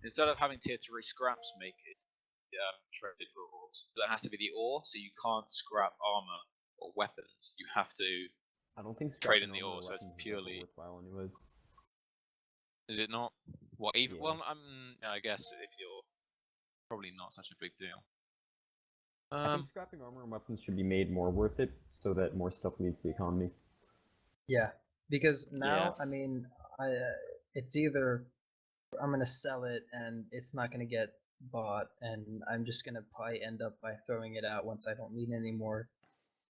instead of having tier 3 scraps make it traded for orbs, that has to be the ore, so you can't scrap armor or weapons. You have to I don't think trade in scrapping the armor ore, so it's weapons is purely. ever worthwhile, anyways. Is it not? What even? Yeah. Well, I guess if you're probably not such a big deal. I think scrapping armor and weapons should be made more worth it, so that more stuff leads the economy. Yeah, because now, I mean, it's either I'm gonna sell it and it's not gonna get bought, and I'm just gonna probably end up by throwing it out once I don't need it anymore,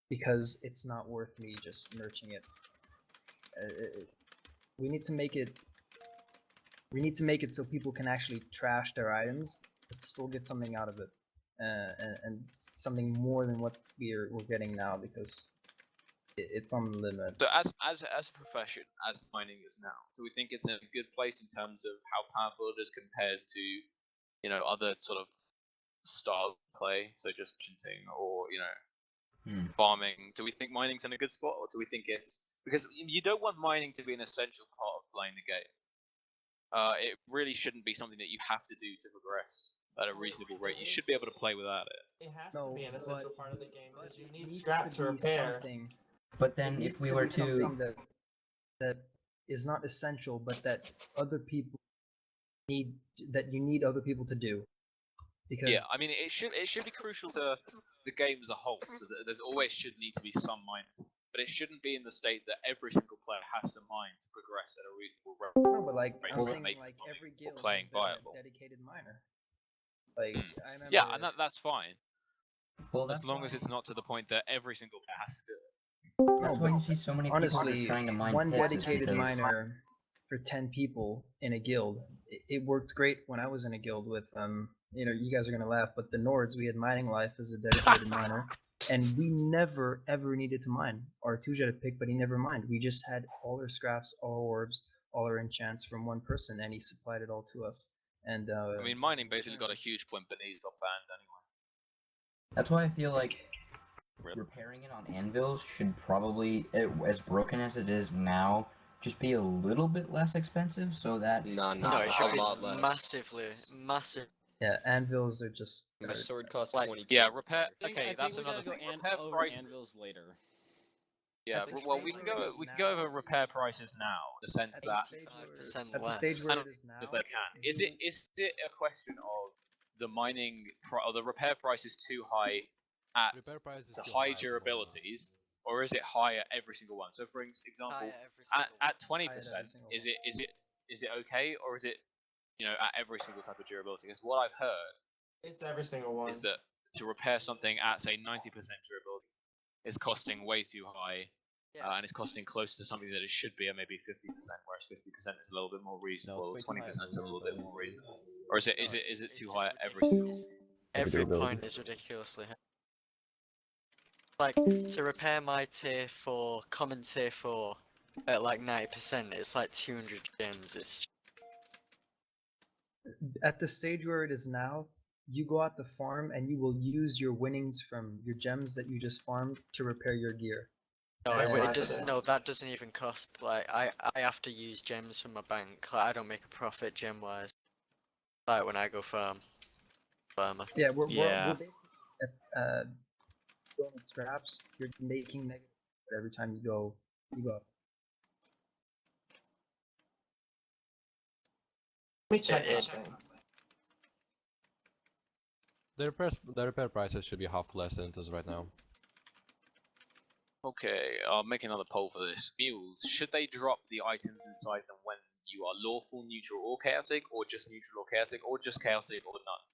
because it's not worth me just merching it. We need to make it. We need to make it so people can actually trash their items, but still get something out of it, and something more than what we're getting now, because it's on the limit. So as a profession, as mining is now, do we think it's in a good place in terms of how powerful it is compared to, other sort of style of play, so just chinting or farming? Do we think mining's in a good spot, or do we think it's because you don't want mining to be an essential part of playing the game? It really shouldn't be something that you have to do to progress at a reasonable rate. You should be able to play without it. It has to be an essential part of the game because you need needs scrap to repair. Something. But then if we were to something that is not essential, but that other people need, that you need other people to do. Because yeah, I mean it should be crucial to the game as a whole. So that there's always should need to be some mining, but it shouldn't be in the state that every single player has to mine to progress at a reasonable rate. No, but like Right, I'm to thinking make like money every or guild playing has their viable. dedicated miner. Like I remember. Yeah, and that's fine. well, As long as it's not to the point that every single player has to do it. that's why you see so many people honestly, just trying to mine one pits, is dedicated because miner for 10 people in a guild, it worked great when I was in a guild with you guys are gonna laugh, but the Nords, we had mining life as a dedicated miner, and we never ever needed to mine. Our 2 had a pick, but he never mined. We just had all our scraps, all our orbs, all our enchants from one person, and he supplied it all to us. And I mean, mining basically got a huge point, but he's not banned anyway. that's why I feel like repairing it on anvils should probably, as broken as it is now, just be a little bit less expensive, so that No, it should a be lot less. massive. yeah, anvils are just My sword costs like- 20. Yeah, repair. I think that's we another gotta thing. go Repair over prices. anvils later. Yeah, At the well, stage we can where go. it is We can go now- over repair prices now. In the sense at that the stage where, 55% at the less. stage where And it is now. if they can, is it a question of the mining or the repair price is too high at Repair price is the too high high at the moment. durabilities, or is it high at every single one? So, for example, Higher every single at High at 20%, every single is one. it okay, or is it at every single type of durability? Because what I've heard It's every single one. is that to repair something at say 90% durability is costing way too high. Yeah. And it's costing close to something that it should be at maybe 50%, whereas 50% is a little bit more reasonable, No, it's way too high 20% is a for little bit durability. more reasonable. Or is it it's too just high at every ridiculous. single? Every durability. point is ridiculously high. Like, to repair my tier 4, common tier 4, at like 90%, it's like 200 gems. It's At the stage where it is now, you go out the farm and you will use your winnings from your gems that you just farmed to repair your gear. no, That's it why- doesn't. No, that doesn't even cost. Like, I have to use gems from my bank. Like, I don't make a profit gem wise. Like when I go farmer. Yeah, we're Yeah. basically at going with scraps. You're making negative every time you go up. Let me check It- something. The repair prices should be half less than it is right now. Okay, I'll make another poll for this. Mules, should they drop the items inside them when you are lawful, neutral, or chaotic, or just neutral or chaotic, or just chaotic or none?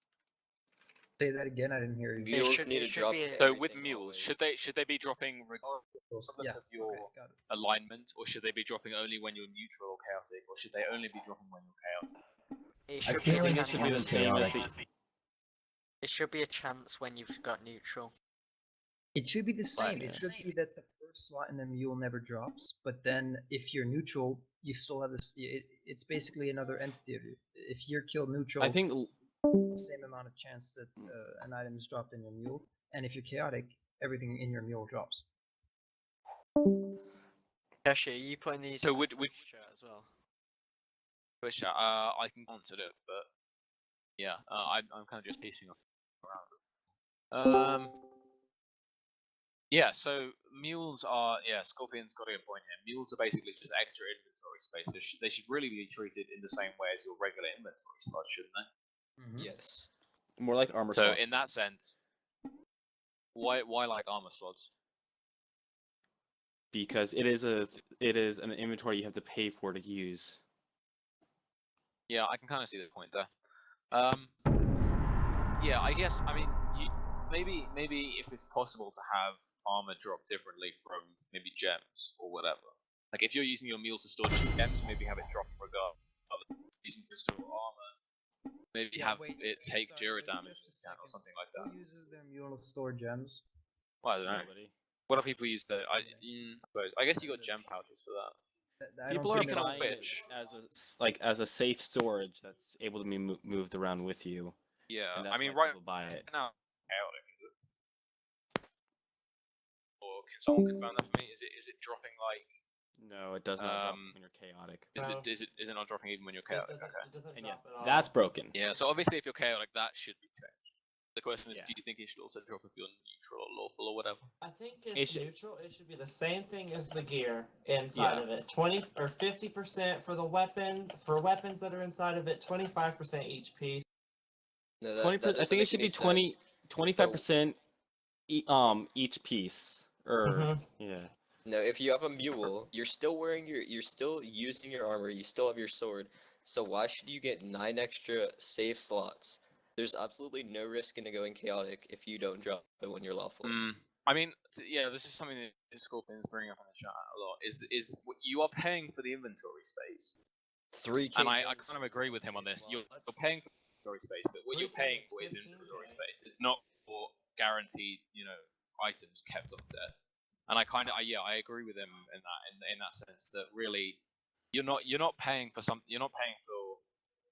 Say that again. I didn't hear you. Mules should- need it to should drop. be a- So with everything mules, always. should they be dropping regardless Yeah. of your Okay, got it. alignment, or should they be dropping only when you're neutral or chaotic, or should they only be dropping when you're chaotic? It I should feel be like a it should be the chance. same as chaotic. the. It should be a chance when you've got neutral. It should be the same. Right. It should be that the first slot in the mule never drops, but then if you're neutral, you still have this. It's basically another entity of you. If you're killed neutral, I think the same amount of chance that an item is dropped in your mule, and if you're chaotic, everything in your mule drops. Kashi, are you putting these So in would- the would- chat as well? I can answer it, but Yeah, I'm kind of just piecing around. Yeah, so mules are, Scorpion's got a good point here. Mules are basically just extra inventory space. They should really be treated in the same way as your regular inventory slots, shouldn't they? Yes. More like armor So slots. in that sense, why like armor slots? Because it is an inventory you have to pay for to use. Yeah, I can kind of see the point there. Yeah, I guess. I mean, maybe if it's possible to have armor drop differently from maybe gems or whatever. Like if you're using your mule to store gems, maybe have it drop regardless. Using to store armor, maybe have it take Jira damage if you can, or something like that. Who uses their mule to store gems? Well, I don't know. Nobody. What do people use that? I guess you got gem pouches for that. I don't People are think that's- buying it switch. as a safe storage that's able to be moved around with you. Yeah, And I that's mean, why right people buy it. now, chaotic. Or can someone confirm that for me? Is it dropping like? No, it does not drop when you're chaotic. No. Is it not dropping even when you're It chaotic? doesn't, Okay. it doesn't And yeah, drop at all. that's broken. Yeah, so obviously if you're chaotic, that should be changed. The question is, Yeah. do you think it should also drop if you're neutral or lawful or whatever? I think It it's should- neutral. It should be the same thing as the gear inside Yeah. of it. 20 or 50% for the weapon. For weapons that are inside of it, 25% each piece. No, that, 20. that I doesn't think it make should any be 20, sense. 25% each piece. Or Mhm. yeah. No, if you have a mule, you're still using your armor, you still have your sword. So why should you get 9 extra save slots? There's absolutely no risk in going chaotic if you don't drop it when you're lawful. I mean, yeah, this is something that Scorpion's bringing up in the chat a lot. Is you are paying for the inventory space, 3K and I gems kind of agree with him on this. You're slots. paying for inventory space, but what you're 3K paying is for is 15K. inventory space. It's not for guaranteed, items kept on death. And I agree with him in that sense that really you're not paying for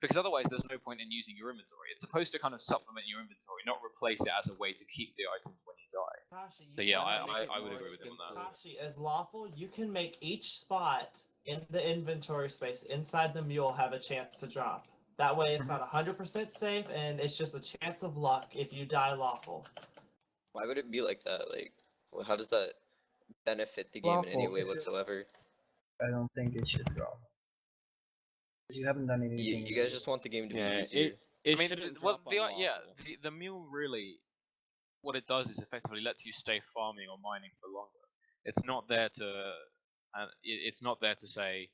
because otherwise there's no point in using your inventory. It's supposed to kind of supplement your inventory, not replace it as a way to keep the items when you die. Kashi, So you yeah, Why not make it I would more agree with him on that. Kashi, as lawful, you can make each spot in the inventory space inside the mule have a chance to drop. That way it's not 100% safe, and it's just a chance of luck if you die lawful. Why would it be like that? Like, how does that benefit the game in any Lawful, way if you're- whatsoever? I don't think it should drop. 'Cause you haven't done anything. You guys just want the game to be Yeah. easier. It I mean, shouldn't well, drop on lawful. the mule really, what it does is effectively lets you stay farming or mining for longer. It's not there to, it's not there to say,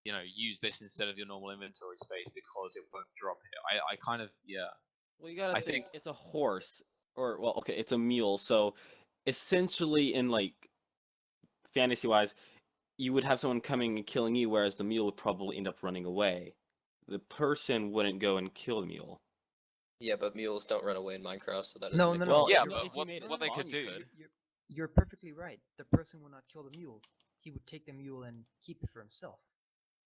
use this instead of your normal inventory space because it won't drop here. I kind of, yeah. Well, you gotta I think think- it's a horse, or well, okay, it's a mule. So essentially, in like fantasy-wise, you would have someone coming and killing you, whereas the mule would probably end up running away. The person wouldn't go and kill the mule. Yeah, but mules don't run away in Minecraft, so that doesn't No, make no, any no. Well, sense. Yeah, if but you what made it they spawn, could you do. You're perfectly right. The person will not kill the mule. He would take the mule and keep it for himself.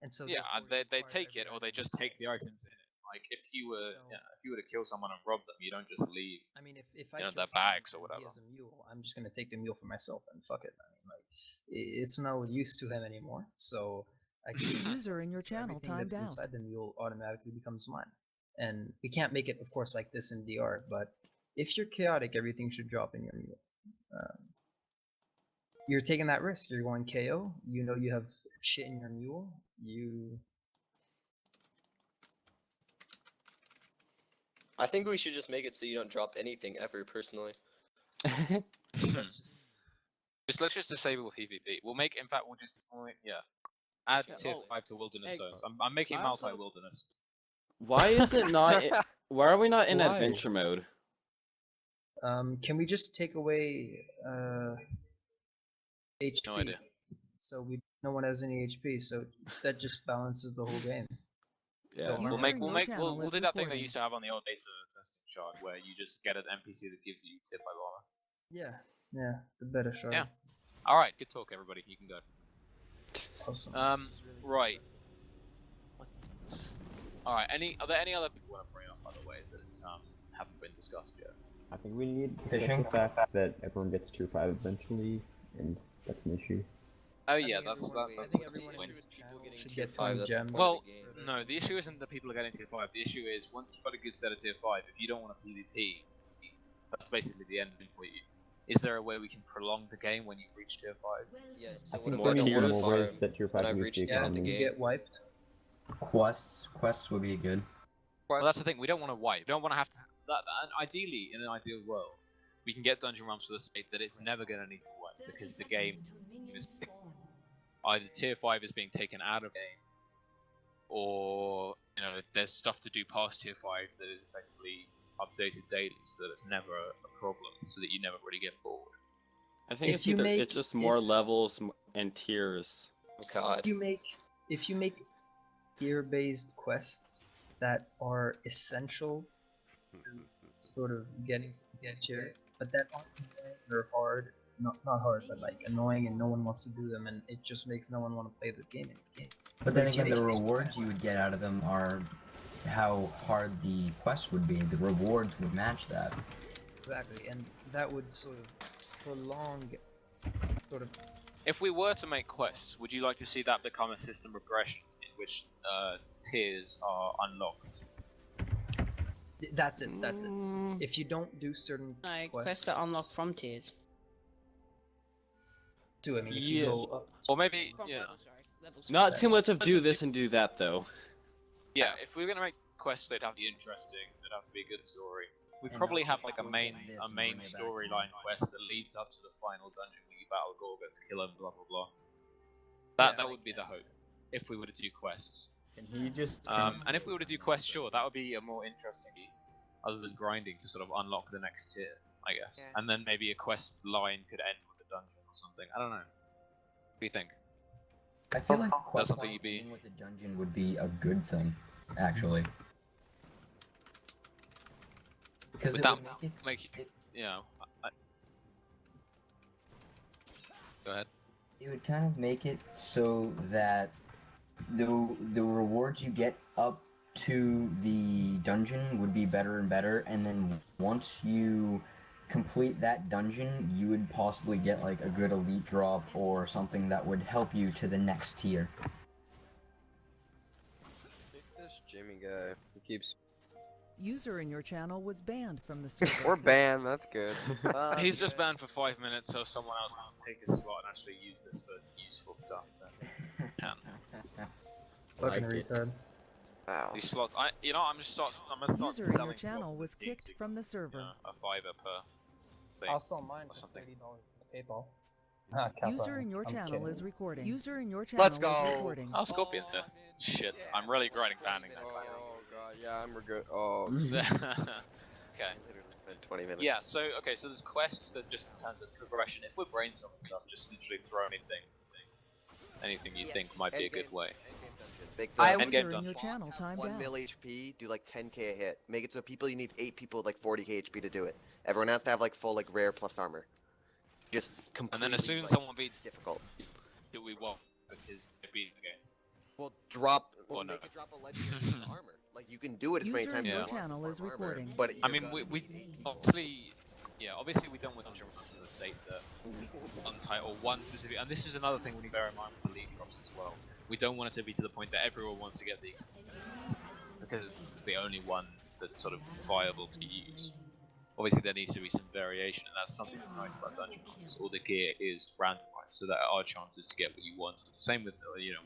And so Yeah, therefore, they require take it every or they item just to take stay. the items in it. Like if you were So- to kill someone and rob them, you don't just leave. I mean, if I You know, kill their someone bags or and whatever. he has a mule, I'm just gonna take the mule for myself and fuck it. I mean, like, it's no use to him anymore. So I keep it. User in your So channel everything timed that's out. inside the mule automatically becomes mine. And we can't make it, of course, like this in DR. But if you're chaotic, everything should drop in your mule. You're taking that risk. You're going KO. You know you have shit in your mule. I think we should just make it so you don't drop anything ever, personally. That's just Let's just disable PvP. We'll make. In fact, add Yeah, tier oh, 5 to wilderness hey, zones. I'm making I multi also- wilderness. Why is it not? Why are we not in Why? adventure mode? Can we just take away HP? No idea. So no one has any HP, so that just balances the whole game. Yeah. User We'll do that thing they used to have on the old data testing shard where you just get an NPC that gives you tip by llama. Yeah, the better shard. Yeah. All right, good talk, everybody. You can go. Awesome. This is really good right. All right. Are there any other people you want to bring up, by the way, that haven't been discussed yet? I think we need to discuss Fishing? the fact that everyone gets tier 5 eventually, and that's an issue. Oh I yeah, think that's everyone- that's I think a good everyone in point. this channel People getting should tier get 5, 20 that's the gems. point Well, of the game. no, the issue isn't that people are getting tier 5. The issue is once you've got a good set of tier 5, if you don't want to PvP, that's basically the end for you. Is there a way we can prolong the game when you reach tier 5? Yeah, I so what think if more I don't bringing want in to more ways farm that tier when 5 I've boosts reached the the end Yeah, of the you economy. game? get wiped. Quests would be good. Well, that's the thing. We don't want to wipe. We don't want to have to. And ideally, in an ideal world, we can get dungeon runs to the state that it's never going to need to wipe because the game is either tier 5 is being taken out of game, or there's stuff to do past tier 5 that is effectively updated daily, so that it's never a problem, so that you never really get bored. I think If it's you either make- it's just more if- levels and tiers. Oh god. If you make tier-based quests that are essential to sort of getting to get tier, but that aren't annoying or hard, not hard, but like annoying, and no one wants to do them, and it just makes no one want to play the game. But then if you again, the make it rewards you would get out of them are how hard the quest would be. The rewards would match that. Exactly, and that would sort of prolong, sort of. If we were to make quests, would you like to see that become a system progression in which tiers are unlocked? That's it. That's it. If you don't do certain Like quests, quests are unlocked from tiers. too. I mean, if you Yeah. go up, Or maybe, From yeah. levels, sorry. Levels. Not too much of do this and do that though. Yeah, if we were gonna make quests, they'd have to be interesting. They'd have to be a good story. We'd And probably not have just like a look main at this a and main bring it back to storyline one. quest that leads up to the final dungeon where you battle Gorga to kill him. Blah blah blah. Yeah, That would be the hope if we were to do quests. Can he just And if we were to do quests, sure, that would be a more interesting, other than grinding to sort of unlock the next tier, I guess. Yeah. And then maybe a quest line could end with a dungeon or something. I don't know. What do you think? I feel like the quest something line you'd be- ending with a dungeon would be a good thing, actually. Because Would it that would make it, make it- Go ahead. it would kind of make it so that the rewards you get up to the dungeon would be better and better, and then once you complete that dungeon, you would possibly get like a good elite drop or something that would help you to the next tier. This Jimmy guy, he keeps. User in your channel was banned from the server. We're banned. That's good. He's just banned for 5 minutes, so if someone else wants to take his slot and actually use this for useful stuff, then can. fucking Like it. retard. Wow. These slots, I'm gonna start User in selling your channel slots was with Teamspeak, kicked from the server. a $5 per thing. I'll sell mine or for something. $30 PayPal. Ah, Kappa, User in your I'm channel kidding. is recording. User in your channel Let's is go. recording. Oh, Scorpion's here. Shit, I'm really grinding banding that Oh god, yeah, I'm good. Oh, guy. Okay. literally spent 20 minutes. Yeah, so there's quests, there's just in terms of progression. If we're brainstorming stuff, just literally throw anything you think might be a good way. Endgame dungeon. Make I the Endgame User in done. your channel timed 1 out. mil HP, do like 10k a hit. Make it so people, you need 8 people with like 40k HP to do it. Everyone has to have like full like rare plus armor. Just And completely. then as soon as like, someone beats difficult. do we won't because they're beating the game. Well, drop. Or Make no. it drop a legendary piece of armor. Like you can do it as many User times in as your you want. channel is farm armor, recording. But I you're mean, gonna- we obviously we don't want dungeon runs to the state that untitled one specific, and this is another thing we need to bear in mind with the league drops as well. We don't want it to be to the point that everyone wants to get the because it's the only one that's sort of viable to use. Obviously, there needs to be some variation, and that's something that's nice about dungeon runs. All the gear is randomized, so there are chances to get what you want. Same with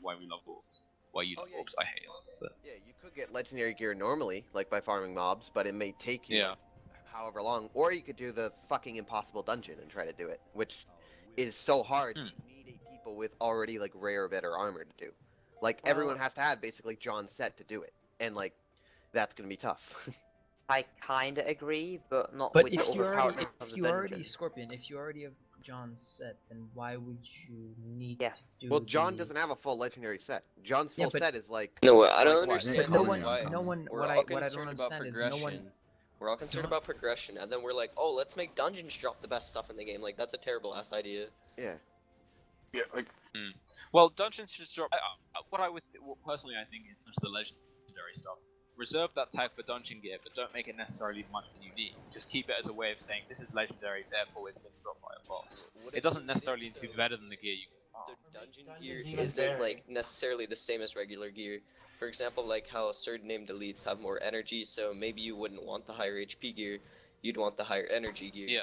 why we love orbs. Why you love yeah, orbs, I hate them. But Yeah, you could get legendary gear normally, like by farming mobs, but it may take you Yeah. like, however long. Or you could do the fucking impossible dungeon and try to do it, which is so hard. You need 8 people with already like rare, better armor to do. Like everyone has to have basically John's set to do it, and like that's gonna be tough. I kinda agree, but not But with the if you overpowered already, of if the you already dungeon. Scorpion, if you already have John's set, then why would you need Yes. to do Well, John the... doesn't have a full legendary set. John's full Yeah, but- set is like. No, I don't like, what, understand no this. one, Why no one. we're What all I don't concerned about understand is no progression. one. We're all concerned about progression, and then we're like, oh, let's make dungeons drop the best stuff in the game. Like that's a terrible ass idea. Yeah. Well, dungeons should drop. What personally I think in terms of the legendary stuff, reserve that tag for dungeon gear, but don't make it necessarily much than you need. Just keep it as a way of saying this is legendary, therefore it's been dropped by a boss. What It if doesn't you necessarily did need to be so- better than the gear you can So dungeon gear Dungeons even isn't vary. like necessarily the same as regular gear. For example, like how certain named elites have more energy, so maybe you wouldn't want the higher HP gear, you'd want the higher energy gear. Yeah.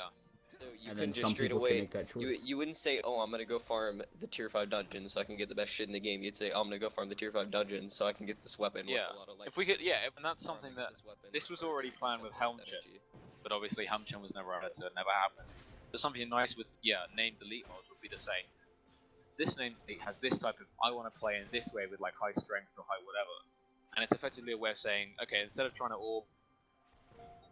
So you And couldn't then just some straight people can away. make that choice. You wouldn't say, oh, I'm gonna go farm the tier 5 dungeon so I can get the best shit in the game. You'd say, oh, I'm gonna go farm the tier 5 dungeon so I can get this weapon Yeah. with a lot of life. If we could, yeah, and that's something farming that this weapon this was or already planned with just enough Helmchen, energy. but obviously Helmchen was never able to, never happened. But something nice with named elite mods would be to say, this named elite has this type of I want to play in this way with like high strength or high whatever, and it's effectively a way of saying, okay, instead of trying to all,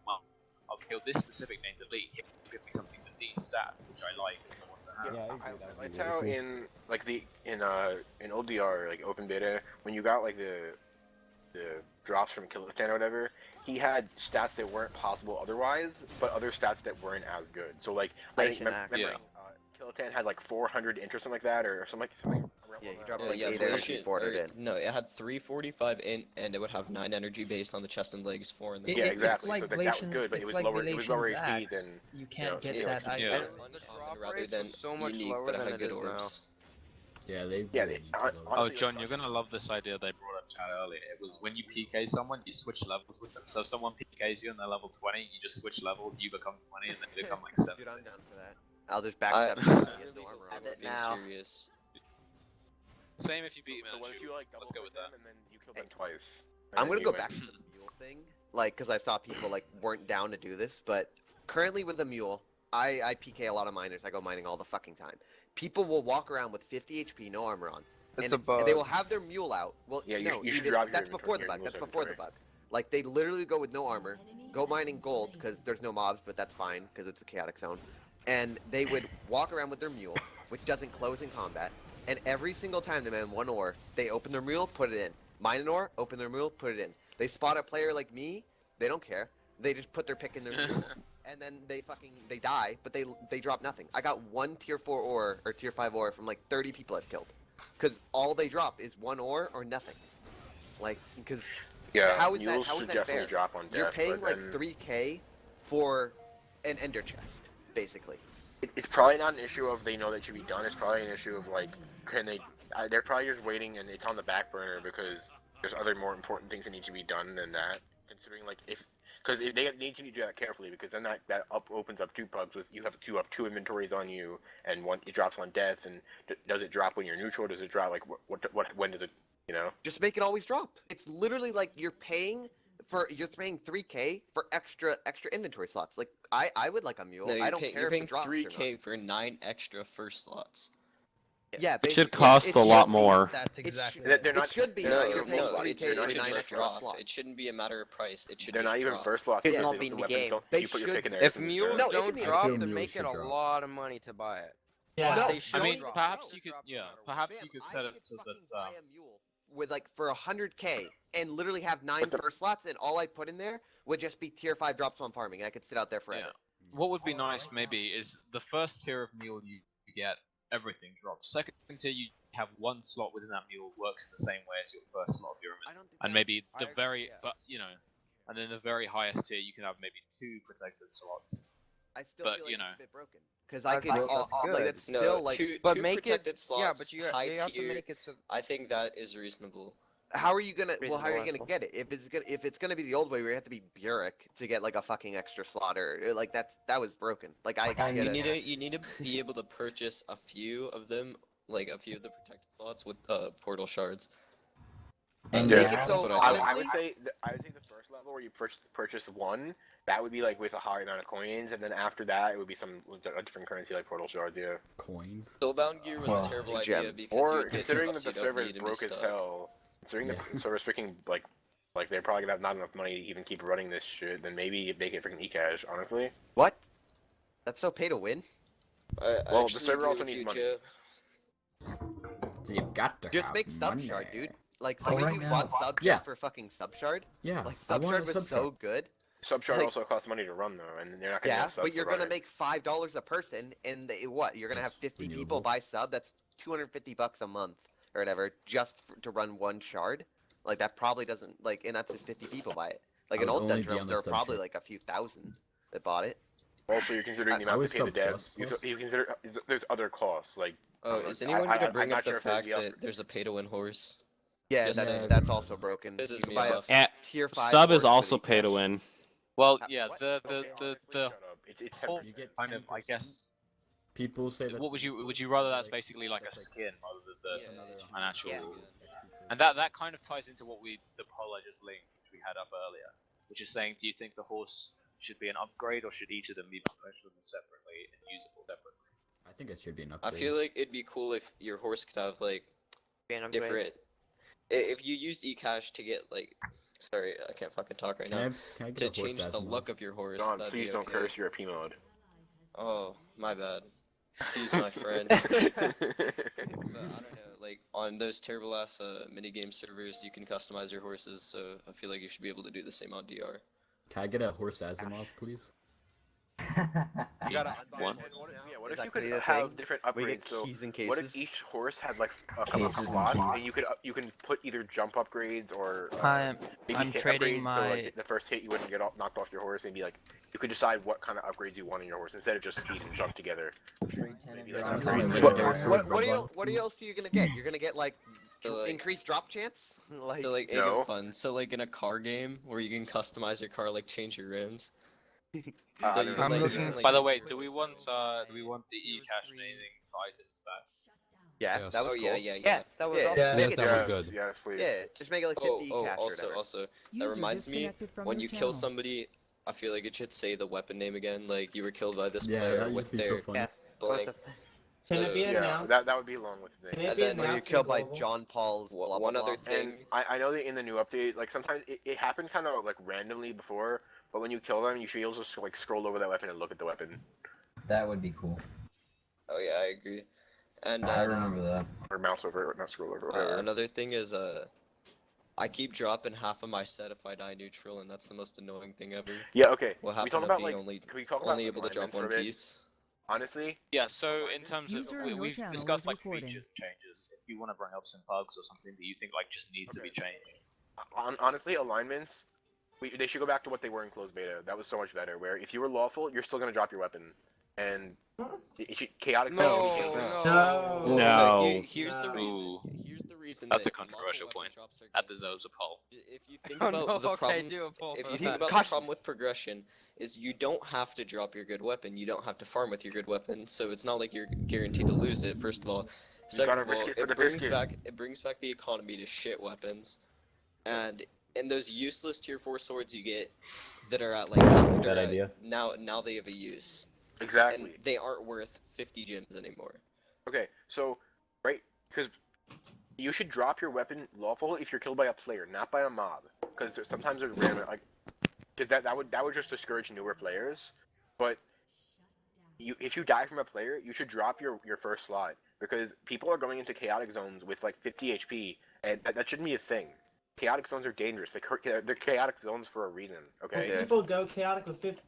well, I'll kill this specific named elite, give me something with these stats which I like and want to have. Yeah, I agree. That would That's be really how cool. in like in ODR, like open beta, when you got like the drops from Kilotan or whatever, he had stats that weren't possible otherwise, but other stats that weren't as good. So like I think remember, Kilotan had like 400 int or something like that, or something around Yeah, you that. dropped Yeah, like yeah, 8 but it energy, should- 400 or- in. No, it had 345 int, and it would have 9 energy based on the chest and legs, 4 in the Yeah, It's exactly. like So that was Glacian's, good, but it it's was like lower. It was lower Glacian's HP axe. than. You can't know, get yeah, that like, ice. yeah. uncommon rather than so much unique, lower but it than had it good is now. orbs. Yeah, they Yeah, really they- need to I- lower it. Oh, honestly, John, you're gonna love this idea they brought up chat earlier. It was when you PK someone, you switch levels with them. So if someone PKs you and they're level 20, you just switch levels, you become 20, and then you become like 70. Dude, I'm down for that. I'll just I backstab really him. hope He has no armor on. Have it being now. serious. Same if you beat So what if you like double Let's go click with them that. and then you kill them twice? and I'm then gonna you go win? back to the mule thing, like, because I saw people like weren't down to do this, but currently with the mule, I PK a lot of miners. I go mining all the fucking time. People will walk around with 50 HP, no armor on, It's and a bug. they will have their mule out. Well, Yeah, no, you should even- drop your that's before the inventory- bug. your That's mule's before the inventory. bug. Like they literally go with no armor, go mining gold because there's no mobs, but that's fine because it's a chaotic zone, and they would walk around with their mule, which doesn't close in combat. And every single time they mine one ore, they open their mule, put it in. Mine an ore, open their mule, put it in. They spot a player like me, they don't care. They just put their pick in their mule, and then they die, but they drop nothing. I got one tier 4 ore or tier 5 ore from like 30 people I've killed, because all they drop is one ore or nothing. Like, because Yeah, how is that? mules How is should that definitely fair? drop on You're death, paying but like then 3k for an ender chest, basically. it's probably not an issue of they know that should be done. It's probably an issue of like, can they? They're probably just waiting and it's on the back burner because there's other more important things that need to be done than that. Considering like because they need to do that carefully because then that opens up two pubs with you have two inventories on you and one it drops on death and does it drop when you're neutral? Does it drop like what when does it Just make it always drop. It's literally like you're paying 3k for extra inventory slots. Like I would like a mule. No, I don't care you're if paying it drops or 3k not. for 9 extra first slots. Yeah, It should basically. cost It a lot should be. more. That's It exactly. should- they're not It should be. they're not You're even paying first slots. 3k They're for not It should 9 just extra drop. slots. It shouldn't be a matter of price. It should They're just not even drop. first slots. Should because not the be in the weapons game. don't- They you put your should pick in be. there. If so there's mules No, it don't can be- drop, I feel then mules make should it a drop. lot of money to buy it. Yeah. No, They should I mean, drop. perhaps They'll you could, drop no yeah, matter what. perhaps Bam, you could I set it could so fucking that buy a mule with like for 100k and literally have 9 first slots, and all I put in there would just be tier 5 drops on farming. I could sit out there forever. Yeah. What would be nice maybe is the first tier of mule you get everything drops. Second tier you have one slot within that mule works in the same way as your first slot of your I inventory. don't think And that's- maybe I the agree, very yeah. but and then the very highest tier you can have maybe 2 protected slots. I still But, feel like you know. it's a bit broken because I That's- could that's like good. that's No, still like two But make it. protected slots, Yeah, but you high have to tier. make it so. I think that is reasonable. how are you gonna how are you Reasonable, gonna actually. get it if it's gonna be the old way where you have to be Burek to get like a fucking extra slot or like that was broken. Like I get You it. need to be able to purchase a few of them, like a few of the protected slots with portal shards. And Make yeah, it that's so what I honestly, would say the first level where you purchase one, that would be like with a high amount of coins, and then after that it would be a different currency like portal shards. Yeah. Coins. Soulbound gear was Well, a terrible gem. idea because you Or would get considering that drops the you don't server is need and be broke as stuck. hell, considering the server's freaking like they're probably gonna have not enough money to even keep running this shit, then maybe make it freaking e-cash. Honestly. what? That's so pay to win. I Well, the actually server agree also with needs you, money. Joe. So you've got to Just have make money. Subshard, dude. Like Oh, some of right you now. bought sub Yeah. just for fucking Subshard. Yeah. Like I want a Subshard was so good. Subshard Like- also costs money to run though, and they're not gonna Yeah, have subs but you're to run gonna it. make $5 a person, and what? You're gonna have That's 50 people renewable. buy sub. That's $250 a month or whatever, just to run one shard. Like that probably doesn't like, and that's if 50 people buy it. Like I in would old only Dungeon be on Realms, the there were sub probably shard. like a few thousand that bought it. Also, you're considering the I amount was to pay the sub plus devs. plus. You consider there's other costs like Oh, is anyone gonna bring up the fact that there's a pay-to-win horse? Yeah, Just saying. that's also broken. Pisses You me buy a off. tier 5 Sub is horse with also pay to e-cash. win. Well, yeah, What? the Honestly, the shut up. It's whole 10%. You get kind of, I 10%. guess. People say that. What would you rather that's basically like a skin rather than Yeah, an actual? Yeah. And that kind of ties into what the poll I just linked, which we had up earlier, which is saying, do you think the horse should be an upgrade or should each of them be professional separately and usable separately? I think it should be an I upgrade. feel like it'd be cool if your horse could have like Being upgrade. different. If you used eCash to get like, sorry, I can't fucking talk right now. Can I get To a horse change the Asimov? look of your horse. John, that'd please be don't okay. curse. You're a P mode. Oh, my bad. Excuse my friend. But I don't know, like on those terrible ass minigame servers, you can customize your horses, so I feel like you should be able to do the same on DR. Can I get a horse Asimov, please? You gotta One. What Is if you that gonna be could a have thing? different We upgrades? get So keys and what if cases. each horse had like a couple of Cases and slots, keys. and you can put either jump upgrades or maybe I'm hit trading upgrades, so my. like the first hit you wouldn't get knocked off your horse, and be like you could decide what kind of upgrades you want in your horse instead of just speed and jump together. Maybe like What- upgrades. What else are you gonna get? You're gonna get like So, like- increased drop chance? Like So like No. fun. So like in a car game where you can customize your car, like change your rims. I Don't don't you know. like- I'm you looking- can, like, By the change way, your do we horse? want the e-cash naming items back? yeah, Yes. that was Oh cool. yeah, yeah, yeah. Yes, that was Yeah. awesome. Yeah. Yes, it that was Yes, good. yes, please. Yeah, just make it like 50 Oh, cash or also, whatever. that User reminds me, disconnected from when your you kill channel. somebody, I feel like it should say the weapon name again, like you were killed by this Yeah, player that used with to be so their funny. Yes. blank. Awesome. Can it be So, an- Yeah, Announced. that would be along with the Can name. it And be then When you're announced in killed by global? John Paul's blah, blah, one blah. other thing. And I know that in the new update, like sometimes it happened kind of like randomly before, but when you kill them, you should be able to just like scroll over that weapon and look at the weapon, That would be cool. Oh yeah, I agree. And I remember that. or mouse over it, not scroll over, whatever. another thing is I keep dropping half of my set if I die neutral, and that's the most annoying thing ever. Yeah, okay. What Can we happened talk to about being like only can we talk about only able to drop alignments for a one bit? piece? Honestly, Yeah, so in terms of User in your we've channel discussed is like recording. features and changes. If you want to bring up some bugs or something that you think like just needs to be changed. honestly, alignments, they should go back to what they were in closed beta. That was so much better. Where if you were lawful, you're still gonna drop your weapon, and chaotic No, zones should be No. No. Here's the No. reason. Ooh. Here's the reason. That's a that lawful controversial weapon point. drops are At good. the Zoza poll. If you think about the problem, do a poll if for you that. think about the Caution. problem with progression, is you don't have to drop your good weapon. You don't have to farm with your good weapon. So it's not like you're guaranteed to lose it. First of all, second gotta of all, risk it for the brings biscuit. back the economy to shit weapons, and those useless tier 4 swords you get that are at like after Bad idea. now they have a use, exactly. and they aren't worth 50 gems anymore. Okay, so right, because you should drop your weapon lawful if you're killed by a player, not by a mob. Because sometimes there's random like, because that would just discourage newer players. But if you die from a player, you should drop your first slot because people are going into chaotic zones with like 50 HP, and that shouldn't be a thing. Chaotic zones are dangerous. They're chaotic zones for a reason. Okay. People go chaotic with 50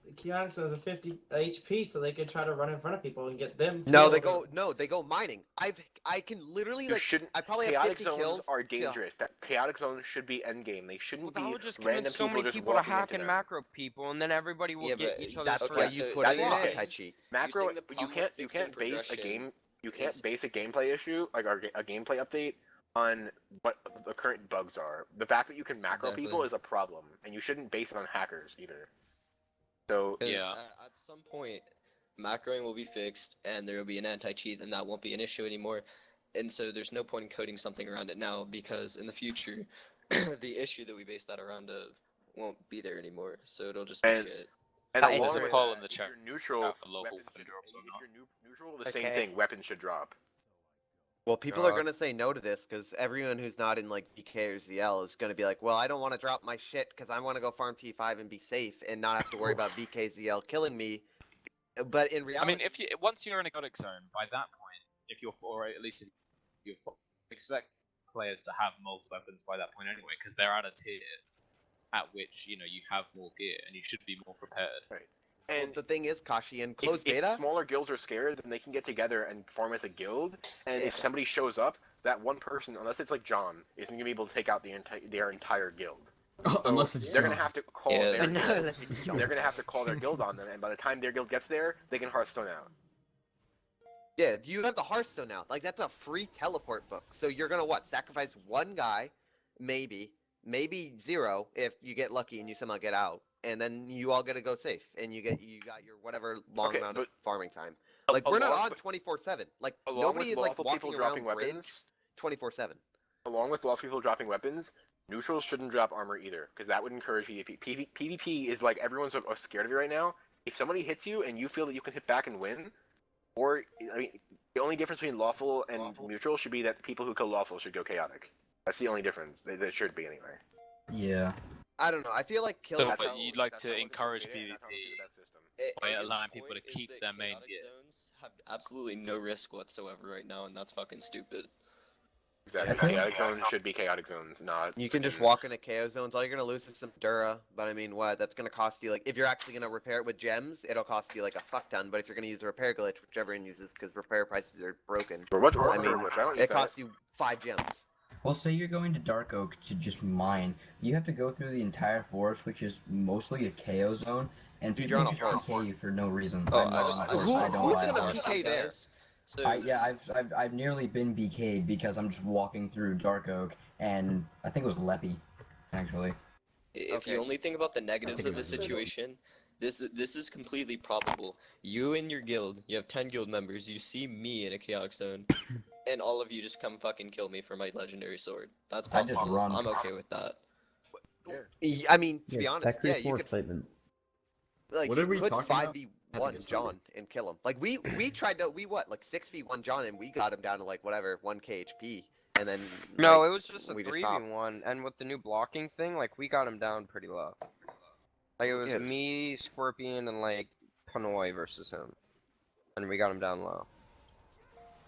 HP so they can try to run in front of people and get them. No, killed. they go mining. I can literally You like shouldn't. I probably have Chaotic 50 zones kills. are dangerous. That chaotic zones should be endgame. They shouldn't That be would just random convince so people many just people to walking hack into and them. macro people, and then everybody will Yeah, get but each other's That's Okay, why friends. you so put that's in what I'm saying. anti-cheat. Macro, Using the you problem can't with base a fixing game. You can't is- base a gameplay issue like a gameplay update on what the current bugs are. The fact that you can macro Exactly. people is a problem, and you shouldn't base it on hackers either. So 'Cause, Yeah. at some point, macroing will be fixed, and there will be an anti-cheat, and that won't be an issue anymore. And so there's no point in coding something around it now, because in the future, the issue that we base that around won't be there anymore. So it'll just be And- shit. and That is along There's a with poll that, in the if chat you're neutral, about the local weapons weapon should, drops or if not. you're neutral, the same Okay. thing. Weapons should drop. Well, people are gonna say no to this because everyone who's not in like VK or ZL is gonna be like, well, I don't want to drop my shit because I want to go farm T5 and be safe and not have to worry about VK ZL killing me. But in I reality, mean, if you once you're in a chaotic zone, by that point, if you're or at least if you expect players to have multiple weapons by that point anyway, because they're at a tier at which you have more gear and you should be more prepared. Right. well, And the thing is, Kashi, in if, closed if beta, smaller guilds are scared, then they can get together and form as a guild. And if somebody shows up, that one person, unless it's like John, isn't gonna be able to take out their entire guild. Unless it's They're John. gonna have to call Yeah, their no, they're gonna have to call their guild on them, and by the time their guild gets there, they can Hearthstone out. Yeah, you have the Hearthstone now. Like, that's a free teleport book. So you're gonna what? Sacrifice one guy, maybe 0 if you get lucky and you somehow get out, and then you all get to go safe, and you got your whatever long amount of farming time. Like, we're not on 24/7. Like, nobody is like walking around bridge 24/7. Along with lawful people dropping weapons, neutrals shouldn't drop armor either, because that would encourage PvP. PvP is like everyone's so scared of you right now. If somebody hits you and you feel that you can hit back and win, or I mean, the only difference between lawful and neutral should be that the people who kill lawful should go chaotic. That's the only difference. That should be anyway. Yeah. I don't know. I feel like killing. So, but you'd like to encourage PvP by allowing people to keep their main gear. Zones have absolutely no risk whatsoever right now, and that's fucking stupid. Exactly. Chaotic zones should be chaotic zones, not. You can just walk into KO zones. All you're gonna lose is some Dura, but I mean, what? That's gonna cost you like if you're actually gonna repair it with gems, it'll cost you like a fuck ton. But if you're gonna use the repair glitch, which everyone uses, because repair prices are broken. I mean, it costs you 5 gems. Well, say you're going to Dark Oak to just mine. You have to go through the entire forest, which is mostly a KO zone, and Dude, people you're on a just horse. PK you for no reason. Oh, I'm I not just- on a horse, Who- I don't who's buy gonna horse. PK there? So I've nearly been BK'd because I'm just walking through Dark Oak, and I think it was Leppy, actually. if you only think about the negatives of the situation, this is completely probable. You and your guild, you have 10 guild members, you see me in a chaotic zone, and all of you just come fucking kill me for my legendary sword. That's I just possible. run. I'm okay with that. I mean, to be Yeah, honest, that yeah, creates you more could excitement. like What you are we could talking about? 5v1 John and kill him. Like we tried to like 6v1 John and we got him down to like whatever 1k HP, and then No, like, it was just a we just stopped. 3v1, and with the new blocking thing, like we got him down pretty low. Like it was Yes. me, Scorpion, and like Panoy versus him, and we got him down low.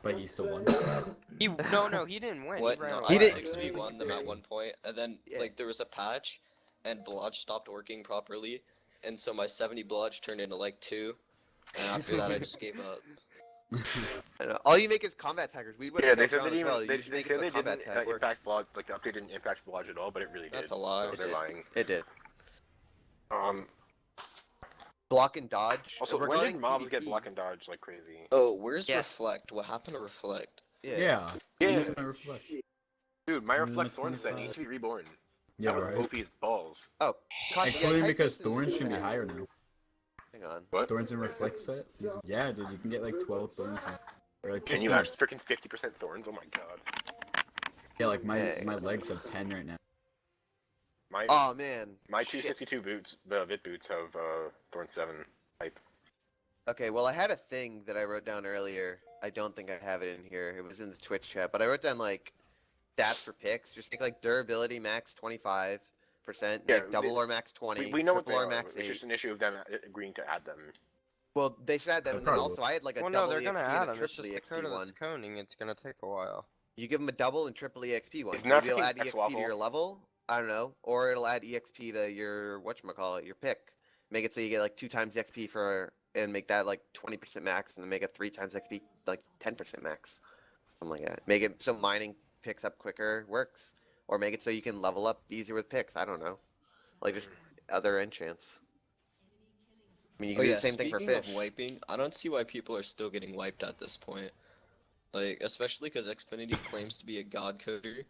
But he still won. No, he didn't win. What? He ran No, away. I 6v1 them at one point, and then Yeah. like there was a patch, and blodge stopped working properly, and so my 70 blodge turned into like 2, and after that I just gave up. I know. All you make is combat taggers. We would Yeah, have they killed said John they as didn't. well. They You should make it said so they combat didn't tag works. impact blodge. Like the update didn't impact blodge at all, but it really did. That's a lie. So they're lying. It did. Um. Block and dodge. Also, when regarding did mobs get PvP, block and dodge like crazy? Oh, where's Yes. Reflect? What happened to Reflect? Yeah. Yeah. My reflect. Dude, my Mm, reflect thorn set 25. needs to be reborn. Yeah, That was right. OP as balls. Oh, Including because thorns can be higher now. Hang on. What? Thorns and reflect set? Yeah, dude, you can get like 12 thorns. Or like Can you 15. have freaking 50% thorns? Oh my god. Yeah, like my Hey. my legs have 10 right now. My Oh man. my Shit. 262 boots, Vit boots have thorn 7 type. Okay, well I had a thing that I wrote down earlier. I don't think I have it in here. It was in the Twitch chat, but I wrote down like stats for picks. Just think like durability max 25%, Yeah, make double or max 20, We know what they triple or are. max It's 8. just an issue of them agreeing to add them. Well, they should add them, They and then probably also I had like a Well, no, double they're EXP gonna and add a him. It's triple just the EXP code one. that's coning. It's gonna take a while. You give them a double and triple EXP one. Isn't that Maybe it'll freaking add EXP to X-Waffle? your level. I don't know, or it'll add EXP to your whatchamacallit, your pick. Make it so you get like 2 times XP for, and make that like 20% max, and then make it 3 times XP like 10% max. Something like that. Make it so mining picks up quicker, works, or make it so you can level up easier with picks. I don't know, like just other enchants. I mean, you can do the same thing for speaking fish. of wiping, I don't see why people are still getting wiped at this point. Like, especially because Xfinity claims to be a god coder,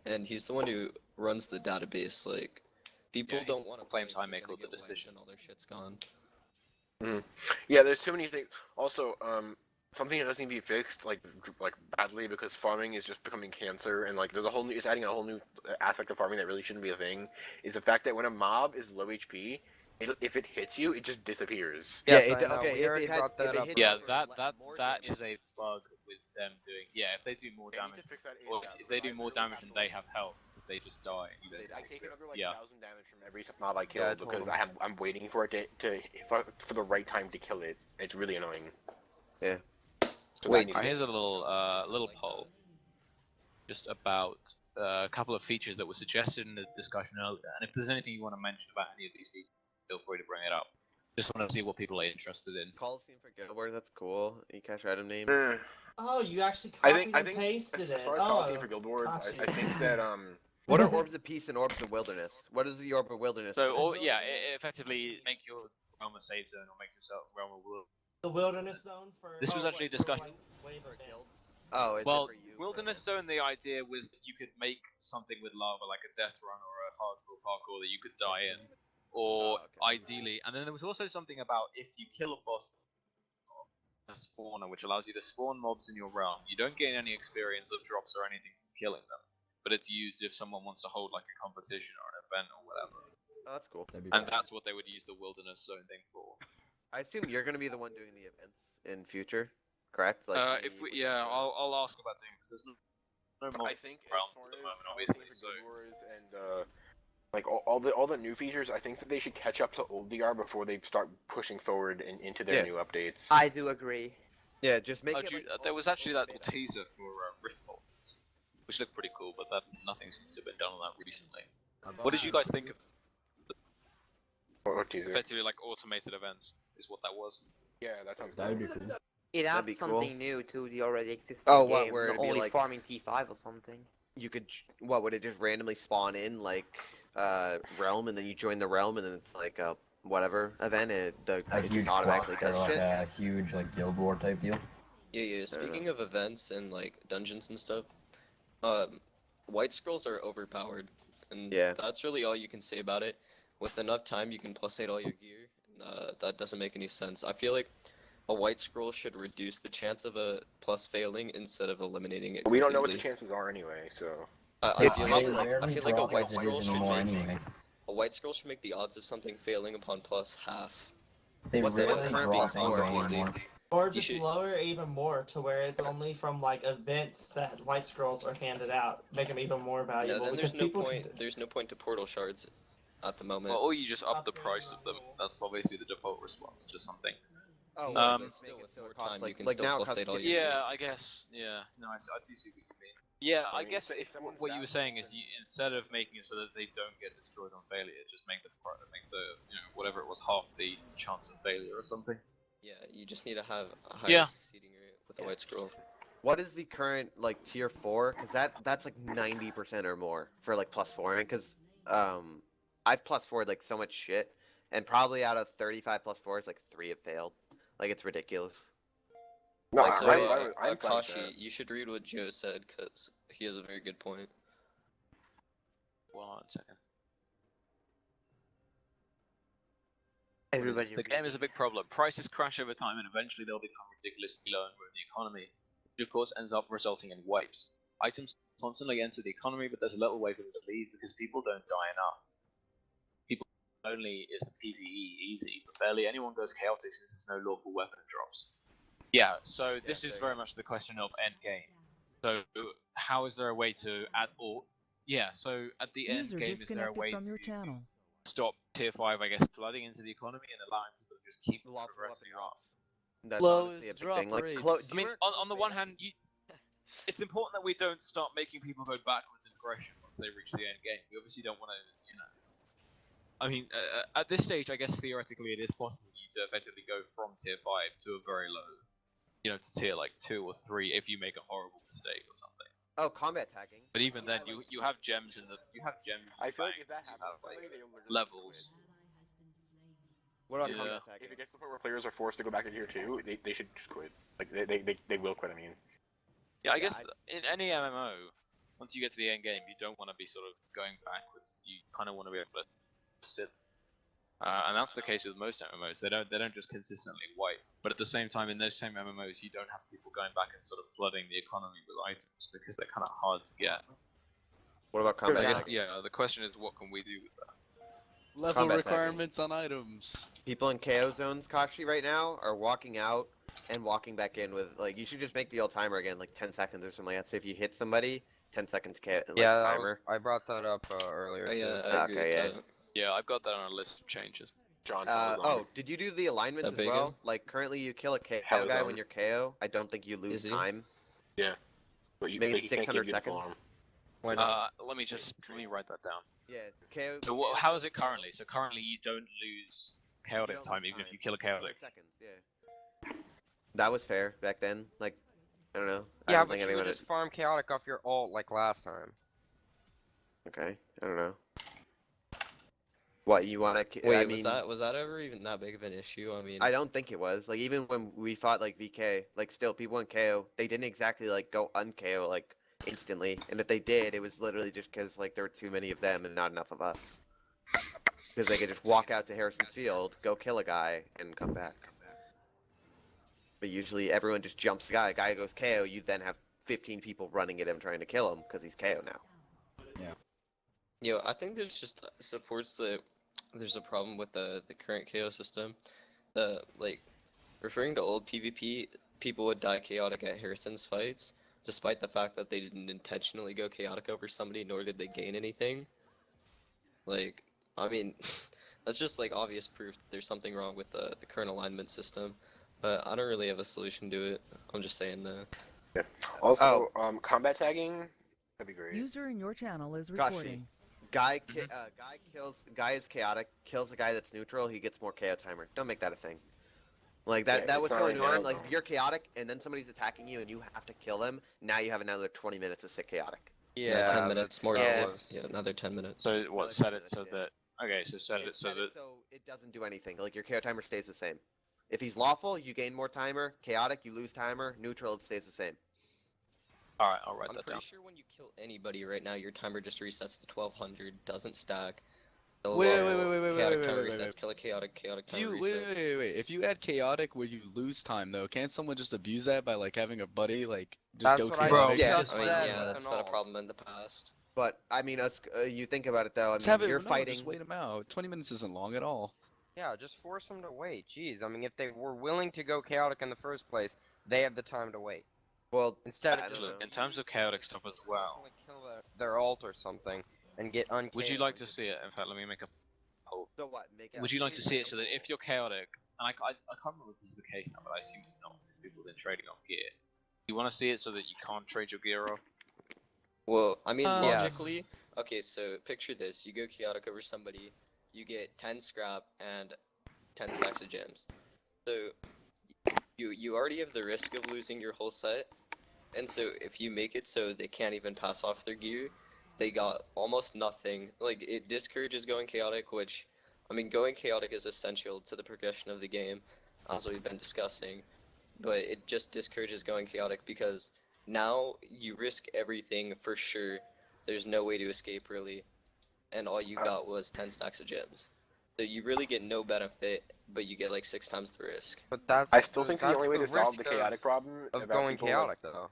and he's the one who runs the database. Like, people Yeah, don't want to claims I make all the decision. All their shit's gone. Yeah, there's too many things. Also, something that doesn't need to be fixed like badly because farming is just becoming cancer, and like there's a whole new, it's adding a whole new aspect of farming that really shouldn't be a thing. Is the fact that when a mob is low HP, if it hits you, it just disappears. Yes, yeah, I know. okay. We If already it has, brought that if it up. hits Yeah, you for that is a bug with them doing. Yeah, if they do more They need damage, to fix that or ASAP. if they do I more really damage have and to, they like- have health, they just die. You don't I take another like Yeah. 1,000 damage from every mob I kill Yeah, because totally. I'm waiting for it for the right time to kill it. It's really annoying. Yeah. So Wait, Here's a little poll, just about a couple of features that were suggested in the discussion earlier. And if there's anything you want to mention about any of these features, feel free to bring it up. Just want to see what people are interested in. Coliseum for Guild Wars, that's cool. You catch item names. Oh, you actually I copied think and pasted as it. far as Coliseum for Oh, Guild Wars, got you. I think that What are Orbs of Peace and Orbs of Wilderness? What is the Orb of Wilderness? So, do? or, yeah, effectively make your realm a save zone or make yourself realm a The wilderness zone for. This was actually a discussion. Wave events. Oh, is Well, it for you? Wilderness Zone, the idea was that you could make something with lava, like a death run or a hardcore parkour that you could die in, or ideally. And then there was also something about if you kill a boss, a spawner, which allows you to spawn mobs in your realm. You don't gain any experience of drops or anything from killing them, but it's used if someone wants to hold like a competition or an event or whatever. Oh, that's cool. And that's what they would use the Wilderness Zone thing for. I assume you're gonna be the one doing the events in future, correct? Like, If we, yeah, I'll ask about doing because there's no more I think as realms far at the as moment, how obviously. things So with Guild Wars and like all the new features, I think that they should catch up to old DR before they start pushing forward into their new updates. I do agree. Yeah, just make it. there was actually that little teaser for Rift Bolts, which looked pretty cool, but nothing seems to have been done on that recently. What did you guys think of? What teaser? Effectively, like automated events is what that was. Yeah, that sounds. That'd be cool. It That'd be adds something cool. new to the already existing Oh, game, what, where not it'd be only like- farming T5 or something. You could. What would it just randomly spawn in like realm, and then you join the realm, and then it's like a whatever event, and A it huge just automatically quest or does like shit. a huge like guild war type deal. Yeah. Speaking of events and like dungeons and stuff, white scrolls are overpowered, and that's really all you can say about it. With enough time, you can plus 8 all your gear. That doesn't make any sense. I feel like a white scroll should reduce the chance of a plus failing instead of eliminating it. We don't know what the completely. chances are anyway, so. I feel like a drop white as it scroll is should anymore make anyway. a white scroll should make the odds of something failing upon plus half. They What's the rarely current drop score anymore. Or just lower it even more to where it's only from like events that white scrolls are handed out, make them even more valuable. No, then because there's no people point. can- There's no point to portal shards at the moment. Well, or you just up the price of them. That's obviously the default response to something. Oh, but still, with more costs time, like- you can like still now it plus costs 8 all 50. your Yeah, gear. I guess. Yeah, no, I do see what you mean. Yeah, I mean, guess if if someone's what you were that saying is you, instead of making it so that they don't get destroyed on failure, just make the whatever it was half the chance of failure or something. Yeah, you just need to have a higher Yeah. succeeding rate with a white scroll. What is the current like tier 4? Because that's like 90% or more for like plus 4. Because I've plus 4'd like so much shit, and probably out of 35 plus 4s, like 3 have failed. Like it's ridiculous. No, Also, I'm glad Akashi, you should read what Joe said because he has a very good point. 1 second. Everybody The game is a big problem. Prices crash over time and eventually they'll become ridiculously low and ruin the economy, which of course ends up resulting in wipes. Items constantly enter the economy, but there's little way for them to leave because people don't die enough. People only is the PvE easy, but barely anyone goes chaotic since there's no lawful weapon drops. Yeah, so this is very much the question of end game. So how is there a way to add or so at the end User game is there a disconnected way from to your channel. stop tier 5 I guess flooding into the economy and allowing people to just keep progressing up? That's honestly a big thing. Like, I mean, on the one hand, it's important that we don't start making people go backwards in progression once they reach the end game. We obviously don't want to, I mean, at this stage, I guess theoretically it is possible for you to effectively go from tier 5 to a very low, to tier like 2 or 3 if you make a horrible mistake or something. Oh, combat tagging. But even then, you have gems in the I feel like bank, if that you happens, have, like, they literally levels. What about Yeah. combat tagging? If it gets to the point where players are forced to go back to tier 2, they should just quit. Like they will quit. I mean. Yeah, I guess in any MMO, once you get to the end game, you don't want to be sort of going backwards. You kind of want to be able to sit, and that's the case with most MMOs. They don't just consistently wipe, but at the same time, in those same MMOs, you don't have people going back and sort of flooding the economy with items because they're kind of hard to get. What about combat I guess, tagging? yeah, the question is, what can we do with that? Level Combat requirements on items. People in KO zones, Kashi, right now are walking out and walking back in with like. You should just make the old timer again, like 10 seconds or something like that. So if you hit somebody, 10 seconds KO, like, Yeah, timer. I brought that up earlier. Oh, yeah, too. I agree with that. Yeah, I've got that on a list of changes. John. Oh, did you do the alignments That as big well? one? Like currently, you kill a KO Hell guy zone. when you're KO. I don't think you lose Is he? time. Yeah. But you, Maybe they can't 600 give you the full seconds. arm. Let me write that down. Yeah, KO. So how is it currently? So currently you don't lose you chaotic don't time lose even if time. you kill a 600 chaotic. seconds, yeah. That was fair back then. Like, I don't know. I Yeah, don't but think you anyone would just farm chaotic off your ult like last time. Okay, I don't know. What you want to? Wait, I mean, was that ever even that big of an issue? I mean, I don't think it was. Like even when we fought like VK, like still people in KO, they didn't exactly like go un-KO like instantly. And if they did, it was literally just because like there were too many of them and not enough of us. Because they could just walk out to Harrison's Field, go kill a guy, and come back. But usually everyone just jumps the guy goes KO, you then have 15 people running at him trying to kill him because he's KO now. Yo, I think there's just supports the there's a problem with the current KO system. Like referring to old PvP, people would die chaotic at Harrison's fights, despite the fact that they didn't intentionally go chaotic over somebody, nor did they gain anything. Like, I mean, that's just like obvious proof that there's something wrong with the current alignment system. But I don't really have a solution to it. I'm just saying that. Yeah. Also, combat tagging, that'd be great. User in your channel is Gosh, recording. Guy is chaotic, kills a guy that's neutral, he gets more KO timer. Don't make that a thing. Like that Yeah, that it's was not so right now, annoying. Like though. if you're chaotic and then somebody's attacking you and you have to kill them, now you have another 20 minutes to sit chaotic. Yeah, 10 minutes more. Yes. Yeah, another 10 minutes. So what? Another Set 10 it so minutes, yeah. that. Okay, so set it so that. So it doesn't do anything. Like your KO timer stays the same. If he's lawful, you gain more timer. Chaotic, you lose timer. Neutral, it stays the same. All right, I'll write I'm that pretty down. sure when you kill anybody right now, your timer just resets to 1200, doesn't stack. The Wait, lawful wait, chaotic timer wait, resets, wait. kill a chaotic If timer you resets. wait. If you add chaotic where you lose time though, can't someone just abuse that by like having a buddy like just That's go what I chaotic? Yeah. just I mean, said. yeah, that's been a no. problem in the past. But I mean, you think about it though. I Let's mean, have it. you're No, fighting. just wait them out. 20 minutes isn't long at all. Yeah, just force them to wait. Jeez, I mean, if they were willing to go chaotic in the first place, they have the time to wait. Well, Instead I of don't just know. In terms of chaotic stuff as well, kill their alt or something and get un. would you like to see it? In fact, let me make a poll. So what? Would you like to see it so that if you're chaotic, and I can't remember if this is the case now, but I assume it's not, because people have been trading off gear. You want to see it so that you can't trade your gear off? Well, I mean, Yes. logically, okay, so picture this. You go chaotic over somebody, you get 10 scrap and 10 stacks of gems. So, you already have the risk of losing your whole set, and so if you make it so they can't even pass off their gear, they got almost nothing. Like, it discourages going chaotic, which, I mean, going chaotic is essential to the progression of the game, as we've been discussing, but it just discourages going chaotic because now you risk everything for sure. There's no way to escape really, and all you got was 10 stacks of gems. So you really get no benefit, but you get like 6 times the risk. But that's. I still think the that's only way to solve the risk chaotic problem of about going people, chaotic though.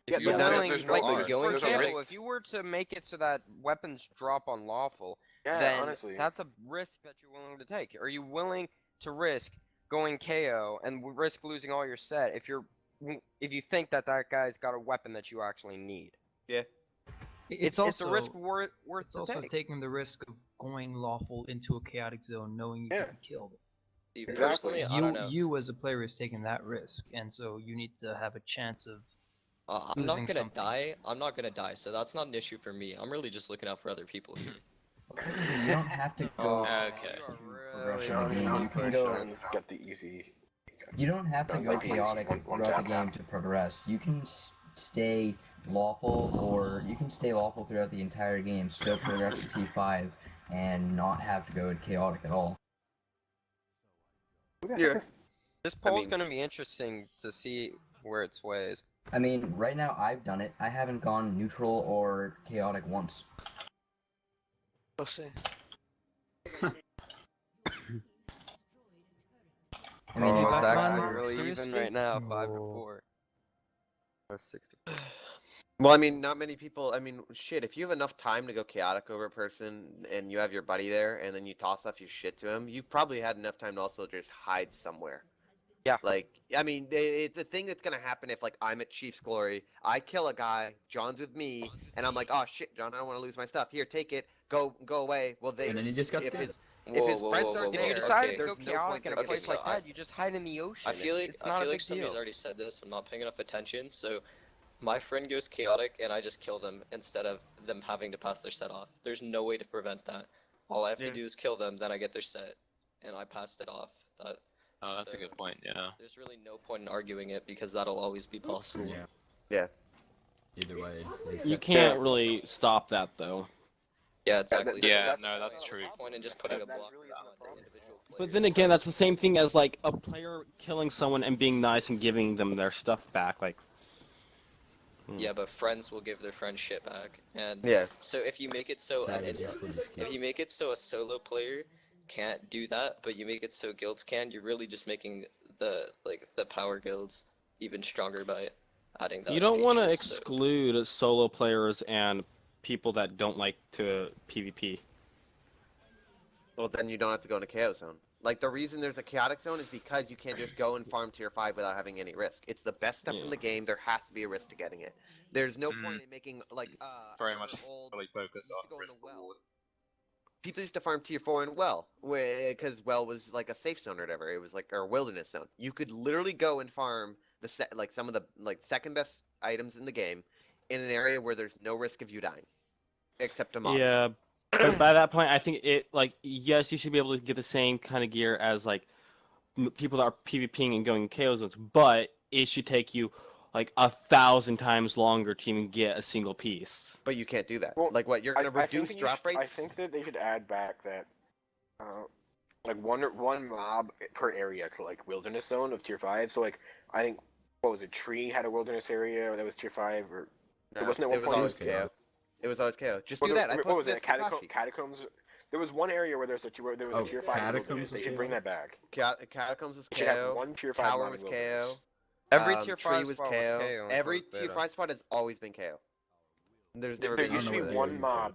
Yeah, If you're but now willing, there's no like, art. for There's a example, risk. if you were to make it so that weapons drop on lawful, Yeah, then honestly. that's a risk that you're willing to take. Are you willing to risk going KO and risk losing all your set if you think that guy's got a weapon that you actually need? Yeah. It's a risk worth It's to also take. taking the risk of going lawful into a chaotic zone, knowing you Yeah. can be killed. See, Exactly. personally, I don't know. You as a player is taking that risk, and so you need to have a chance of. I'm losing not gonna something. die. I'm not gonna die, so that's not an issue for me. I'm really just looking out for other people here. Technically, you don't have to go Okay. progression No, of the it's game. not You can push go. and get the easy. You don't have to Don't go like easy chaotic one throughout the tap game tap. to progress. You can stay lawful, or you can stay lawful throughout the entire game, still progress to T5, and not have to go chaotic at all. Yeah. This poll's gonna be interesting to see where it sways. I mean, right now I've done it. I haven't gone neutral or chaotic once. We'll see. I mean, It's Batman, actually really seriously? even right now, 5 to No. 4. Or 6 to 4. Well, I mean, not many people. I mean, shit. If you have enough time to go chaotic over a person, and you have your buddy there, and then you toss off your shit to him, you probably had enough time to also just hide somewhere. Yeah. Like, I mean, it's a thing that's gonna happen if, like, I'm at Chief's Glory, I kill a guy, John's with me, and I'm like, oh shit, John, I don't want to lose my stuff. Here, take it. Go away. Well, they. And then he just got if scared. his friends aren't If there, you decided to there's go no chaotic point in a to Okay, place so like that, you just hide in the ocean. I feel like it's not a big somebody's deal. already said this. I'm not paying enough attention. So, my friend goes chaotic, and I just kill them instead of them having to pass their set off. There's no way to prevent that. All I have Yeah. to do is kill them, then I get their set, and I passed it off. Oh, that's a good point. Yeah. There's really no point in arguing it because that'll always be possible. Yeah. Either way. You can't really stop that though. Yeah, exactly. Yeah, So no, that's what's true. the point in just putting a block around the individual But players' then again, that's the house? same thing as like a player killing someone and being nice and giving them their stuff back. Like, Yeah, but friends will give their friends shit back, and Yeah. so if you make it so Savages will just if you make it so a solo player can't do that, but you make it so guilds can, you're really just making the power guilds even stronger by adding that. you don't want to feature, so- exclude solo players and people that don't like to PvP. Well, then you don't have to go in a KO zone. Like, the reason there's a chaotic zone is because you can't just go and farm tier 5 without having any risk. It's the best stuff in the game. There has to be a risk to getting it. There's no point in making, like, Very much old... really focused used to on go in risk the well. reward. People used to farm tier 4 in well, because well was like a safe zone or whatever. It was like a wilderness zone. You could literally go and farm some of the second best items in the game in an area where there's no risk of you dying, except a mob. Yeah, but by that point, I think yes, you should be able to get the same kind of gear as like people that are PvPing and going KO zones, but it should take you like 1,000 times longer to even get a single piece. But you can't do that. Well, Like what? You're gonna reduce drop rates? I think that they should add back that, like one mob per area to like wilderness zone of tier 5. So like I think what was it? Tree had a wilderness area that was tier 5, or No, wasn't it it was always KO. It was always KO. Just do that. I What was posted it? this to Kashi. Catacombs. There was one area where there was a tier 5 Catacombs wilderness. They was should bring KO? that back. Catacombs was They should have KO. one tier 5 Tower mob was in KO. wilderness. Every tier Tree 5 was spot KO. was KO. in Every closed tier beta. 5 spot has always been KO. There's never There been used to be know one that. mob.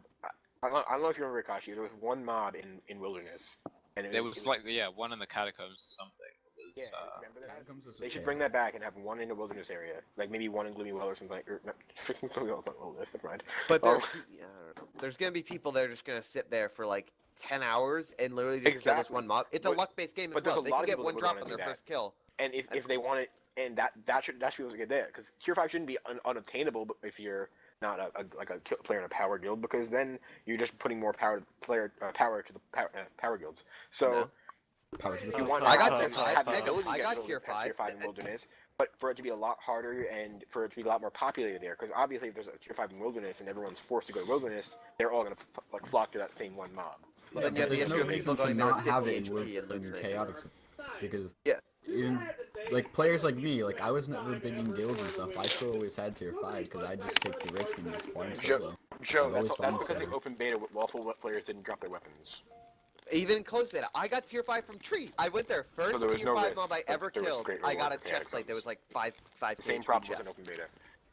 I don't know if you remember, Kashi. There was one mob in wilderness, and There was like one in the catacombs or something. It was, remember that? Catacombs was They should okay. bring that back and have one in the wilderness area, like maybe one in Gloomy Well or something. Or not, freaking Gloomy Well's not wilderness. Never mind. But Oh. I don't know. There's gonna be people that are just gonna sit there for like 10 hours and literally just kill this Exactly. one mob. It's a But- luck-based game as but there's well. a They lot can of get people one that would drop wanna on do their that. first kill. And if they want it, and that should be able to get there, because tier 5 shouldn't be unobtainable if you're not a player in a power guild, because then you're just putting more power to the power guilds. So Power to the if you want I got to tier have 5. the ability to I get got rid of tier 5. tier 5 in wilderness, but for it to be a lot harder and for it to be a lot more populated there, because obviously if there's a tier 5 in wilderness and everyone's forced to go to wilderness, they're all gonna flock to that same one mob. Well, then you have the There's issue no of people reason to going there not with have 50 it in HP and your losing. chaotic zone. Because Yeah. even like players like me, like I was never big in guilds and stuff. I still always had tier 5 because I just take the risk and just farm solo. Joe, I've always that's farmed because the solo. open beta lawful players didn't drop their weapons. Even in closed beta, I got tier 5 from Tree. I went there first So there was tier no 5 risk, mob I but ever there was killed. great I got reward a for chest plate that was like 5 The same HP problem was in chest. open beta.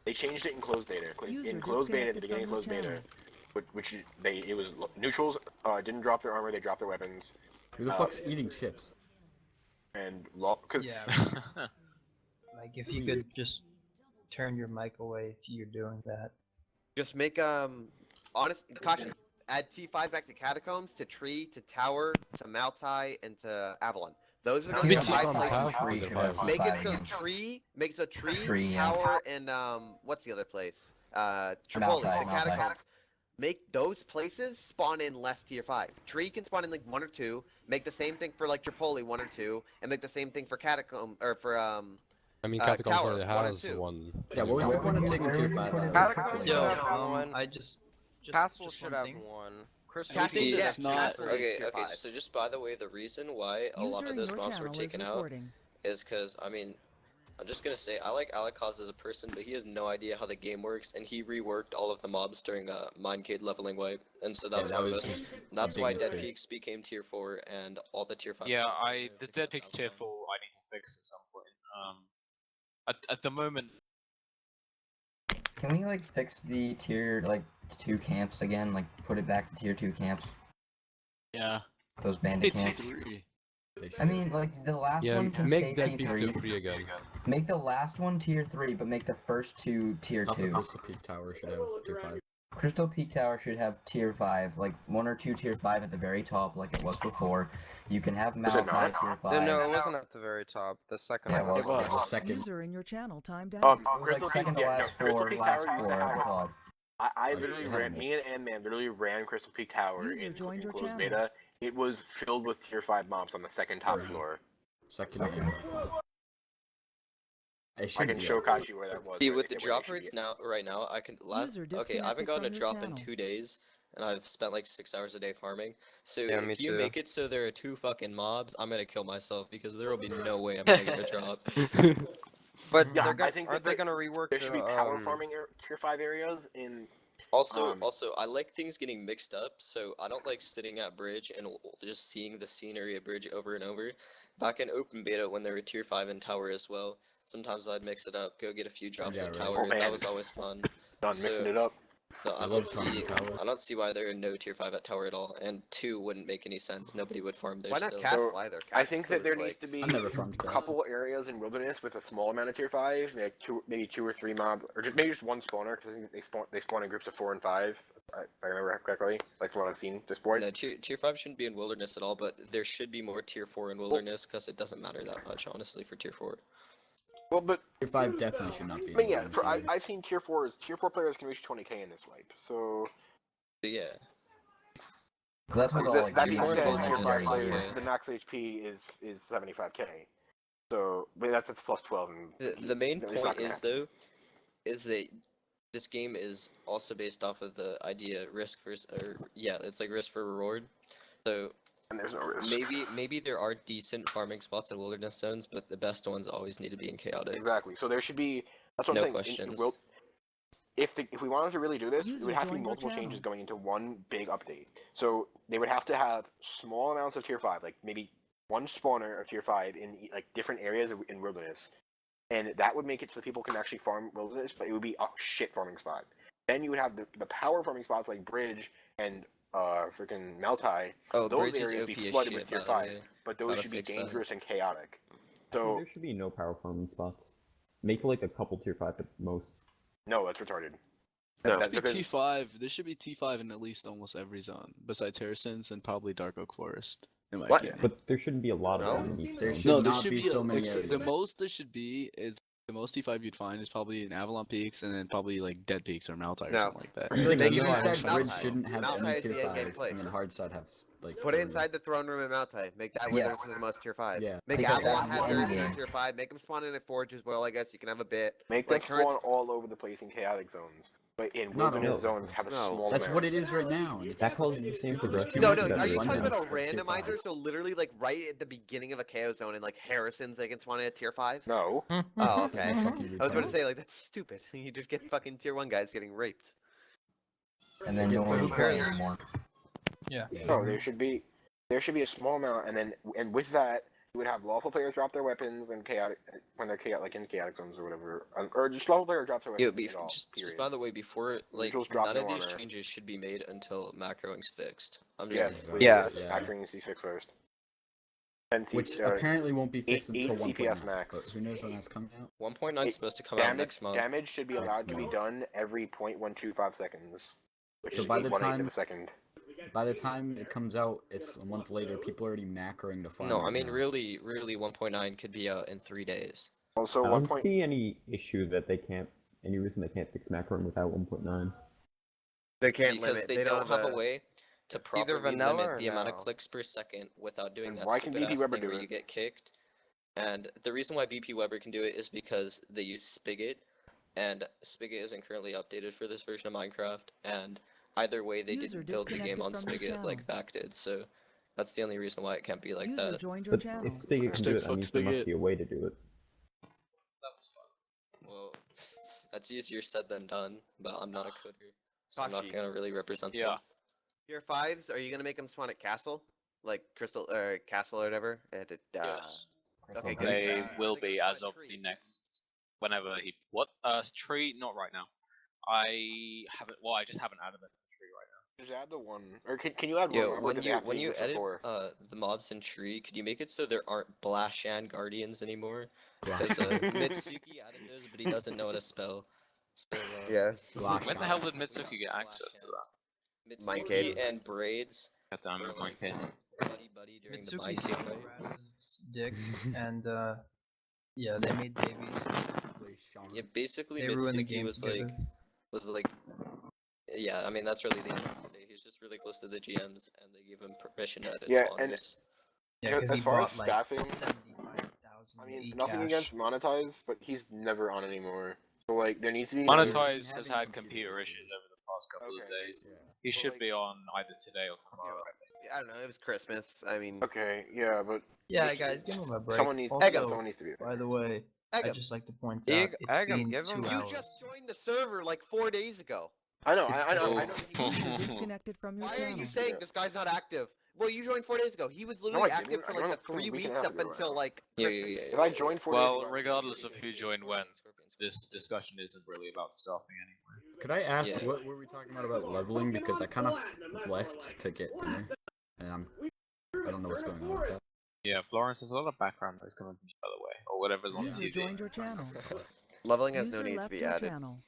They changed it in closed beta. User In closed beta, at the disconnected beginning of from closed your beta, channel. it was neutrals didn't drop their armor, they dropped their weapons. Who the fuck's eating chips? And cause Yeah. Like if you could just turn your mic away if you're doing that. Just make honest Kashi, add T5 back to Catacombs, to Tree, to Tower, to Maltai, and to Avalon. Those are How the many 5 T-bombs places. have for the five? Make it so Tree, Tower, and what's the other place? Tripoli, Maltai, the Maltai. Catacombs. Make those places spawn in less tier 5. Tree can spawn in like 1 or 2. Make the same thing for like Tripoli 1 or 2, and make the same thing for Catacomb or for I mean, Catacombs Tower, already 1 or has 2. one. Yeah, what was the point of taking tier 5 out? Catacombs Yo, should have one. I just Castle just should one have thing. one. Crystal Castle, Peak yeah, is not- Castle is Okay, tier okay. 5. So just by the way, the reason why a lot User of in those your mobs were channel is taken out recording. is because I mean, I'm just gonna say I like Alakaz as a person, but he has no idea how the game works, and he reworked all of the mobs during a Mindcade leveling wipe, and so that's that why was his that's big why Dead mistake. Peaks became tier 4 and all the tier 5. yeah, stuff. the Dead Peaks tier 4 I need to fix at some point. At the moment, Can we like fix the tier like 2 camps again? Like put it back to tier 2 camps? Yeah. Those bandit camps. I mean, like the last Yeah, one can make stay Dead Peaks tier T3. 3 again. Make the last one tier 3, but make the first 2 tier Not the 2. Crystal Peak Tower should have tier 5. Crystal Peak Tower should have tier 5, like 1 or 2 tier 5 at the very top, like it was before. You can have Is it Maltai not? tier 5. No, it wasn't at the very top. The second Yeah, one it was. It was second. User in your channel timed out. It was Crystal like second Peak, to yeah, no, last Crystal 4, Peak last Tower used 4 to at the have top. I Oh, literally you ran, haven't. me and Ant-Man literally ran Crystal Peak Tower User in joined your closed channel. beta. It was filled with tier 5 mobs on the second top floor. Second. Okay. It I should can be show up. Kashi where that was. See, where with they- the where they drop should rates be. now, right now, I can User okay, I haven't disconnected gotten a from your drop in channel. 2 days, and I've spent like 6 hours a day farming. So Yeah, me if you too. make it so there are 2 fucking mobs, I'm gonna kill myself because there will be no way I'm gonna get a drop. But Yeah, they're I gonna, think aren't that they gonna rework there the should be power farming tier 5 areas in. Also, I like things getting mixed up, so I don't like sitting at bridge and just seeing the scenery of bridge over and over. Back in open beta, when there were tier 5 and tower as well, sometimes I'd mix it up, go get a few drops Yeah, in right. tower. Oh, man. That was always fun. Done mixing it up. So I love farming tower. I don't see why there are no tier 5 at tower at all, and 2 wouldn't make any sense. Nobody would farm there Why not still. castle either? I think that there Castle's needs to be I never farmed a castle. couple areas in wilderness with a small amount of tier 5, maybe 2 or 3 mob, or maybe just one spawner, because I think they spawn in groups of 4 and 5. If I remember correctly, like from what I've seen at this point. No, tier 5 shouldn't be in wilderness at all, but there should be more tier 4 in wilderness, because it doesn't matter that much, honestly, for tier 4. Well, but Tier 5 definitely should not be. I mean, yeah, in wilderness either. I've seen tier 4s. Tier 4 players can reach 20k in this wipe, so. But yeah. That's with all like That tier being four said, and tier five 5 is player, okay. the max HP is 75k. So, but that's plus 12. And The main it's not point gonna is, happen. though, is that this game is also based off of the idea risk versus, it's like risk for reward. So And there's no risk. maybe there are decent farming spots in wilderness zones, but the best ones always need to be in chaotic. Exactly. So there should be. That's what No I'm saying. questions. If we wanted to really do this, it User would have to be joined your multiple changes channel. going into one big update. So they would have to have small amounts of tier 5, like maybe one spawner of tier 5 in like different areas in wilderness, and that would make it so people can actually farm wilderness, but it would be a shit farming spot. Then you would have the power farming spots like Bridge and freaking Maltai. Oh, Those Bridge is areas OP be as flooded shit, with tier by the 5, way. but those Gotta should be fix that. dangerous and chaotic. So There should be no power farming spots. Make like a couple tier 5 at most. no, that's retarded. There That's should be because T5. There should be T5 in at least almost every zone, besides Harrison's and probably Dark Oak Forest. In my What? opinion. But there shouldn't be a lot No. of them in each There zone. should No, there not should be be so many the areas. most there should be is the most T5 you'd find is probably in Avalon Peaks and then probably like Dead Peaks or Maltai or No. something like that. I feel like Make it even fun. said Bridge Maltai. shouldn't have Maltai any is tier the end game 5, place. and then Hardside have like. Put it 30. inside the throne room at Maltai. Make that where Yes. there's the most tier 5. Yeah. Make Because Avalon that's have the very end few game. tier 5. Make them spawn in a forge as well, I guess. You can have a bit. make Like them current- spawn all over the place in chaotic zones, but in Not wilderness all. zones have a No. small That's amount. what it is right now. and That it's- causes the same There's progression. too No, much no. of Are you abundance talking about a for tier randomizer? 5. So literally, like right at the beginning of a KO zone in like Harrison's, they can spawn in a tier 5. No. Oh, okay. Fucking I was about to retarded. say like that's stupid. You just get fucking tier 1 guys getting raped. And then no one cares anymore. Yeah. No, there should be a small amount, and with that, you would have lawful players drop their weapons and chaotic when they're chaotic, like in chaotic zones or whatever, or just lawful player drops their weapons. at all, just period. by the way, before like Neutrals drop none no of these armor. changes should be made until macroing's fixed. I'm just Yes, saying. please. Yeah. Factoring needs to be fixed first. And Which apparently won't be fixed until 1.9. CPS max. But who knows when that's coming out? 1.9 is supposed to come out next month. Damage should be Next allowed to be month. done every 0.125 seconds, which So is by the 1/8 time- of a second. By the time it comes out, it's a month later. People are already macroing to farm. No, right I mean now. really 1.9 could be out in 3 days. Also, I 1. don't see any issue that they can't, any reason they can't fix macroing without 1.9. They can't Because limit. they don't have a way to properly vanilla limit or the amount of no? clicks per second without doing And that why can stupid BP ass Weber thing do where it? you get kicked. And the reason why BP Weber can do it is because they use Spigot, and Spigot isn't currently updated for this version of Minecraft, and either way they User didn't build the game disconnected on from your Spigot like channel. Vac did, so that's the only reason why it can't be like User that. joined your But channel. if Spigot can do it, that Fuck means there must Spigot. be a way to do it. Well, that's easier said than done, but I'm not a coder, so I'm not Kashi. gonna really represent Yeah. them. Tier 5s, are you gonna make them spawn at Castle? Like Crystal or Castle or whatever? Yes. Okay, good. They Are will they gonna be spawn as at of Tree? the next whenever he what tree not right now. I haven't I just haven't added it to tree right now. Just add the one, or can you add Yo, one? Or when do they you have to when be you groups of edit 4? the mobs in tree, could you make it so there aren't Blashan Guardians anymore? Glock Because shot. Mitsuki added those, but he doesn't know how to spell. So Yeah. Glock When the shot. hell did Mitsuki get access to that? Mine Mitsuki kid. and Braids God damn it, my kid. buddy during the Mitsuki Mine sucked Kid fight. Brad's dick, and yeah, they made babies. Yeah, basically They ruined the Mitsuki game together. was like, yeah, I mean that's really the end of the say. He's just really close to the GMs, and they give him permission to edit Yeah, and- spawners. Yeah, because as he far as bought like staffing, 75,000 I mean, e-cash. nothing against Monetize, but he's never on anymore. So like, there needs to be Monetize has had computer issues over the past past couple of days. Yeah. He should be on either today or tomorrow. I think. I don't know. It was Christmas. I mean. Okay, yeah, but Yeah, guys, give him a break. someone needs Also, someone needs to be. by the way, I'd Egg just like to point out it's been give 2 him. You hours. just joined the server like 4 days ago. I know, It's I know, so- I know. User disconnected from your Why are channel. you saying this guy's not active? Well, you joined 4 days ago. He was No, literally I active didn't. for I like joined the a 3 week and a weeks half up ago, until right? like Yeah, Christmas. If I joined 4 days Well, ago, regardless of who joined when, this discussion isn't really about staffing anyway. Could I ask Yeah. what were we talking about leveling? Because I kind of left to get there, and I don't know what's going on with that. Yeah, Florence, there's a lot of background noise coming from you, by the way, or whatever's on User TV. joined your channel. Leveling has no User need to left be your added. channel.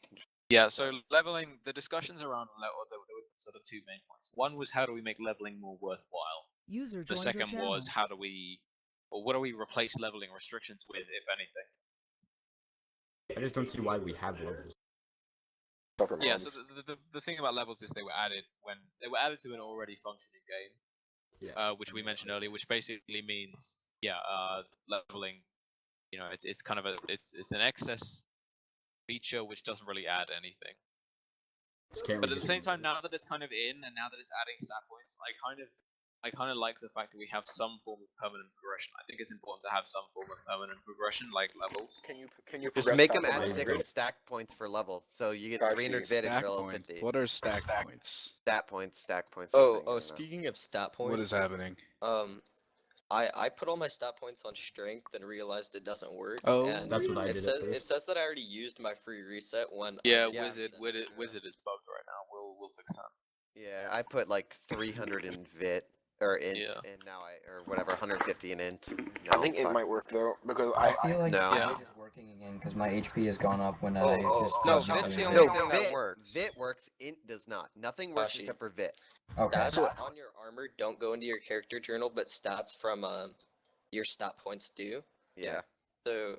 Yeah, so leveling, the discussions around level, there were sort of 2 main points. One was how do we make leveling more worthwhile? User The joined your second channel. was how do we, or what do we replace leveling restrictions with, if anything? I just don't see why we have levels. Yeah, so the thing about levels is they were added to an already functioning game, which we mentioned earlier, which basically means leveling. You know, it's kind of it's an excess feature which doesn't really add anything. But at the same time, now that it's kind of in, and now that it's adding stat points, I kind of like the fact that we have some form of permanent progression. I think it's important to have some form of permanent progression, like levels. Can you Just progress make him past add level 6 three? stack points for level, so you get I 300 see. vid Stack instead of points. 50. What are stack points? Stack points. Oh, something, I don't know. speaking of stat points. What is happening? I put all my stat points on strength and realized it doesn't work. Oh, and that's what I did at It first. says that I already used my free reset when. Yeah, I Wizard is bugged right now. We'll fix that. Yeah, I put like 300 in vit or int, Yeah. and now or whatever, 150 in int. I think it might work though because I feel like No. Vit is working again because my HP has gone up when I just no, got Vit's the jumping. only No, thing that vit, works. vit works, int does not. Nothing works Actually- except for vit. Okay. Stats on your armor don't go into your character journal, but stats from your stat points do. Yeah. So,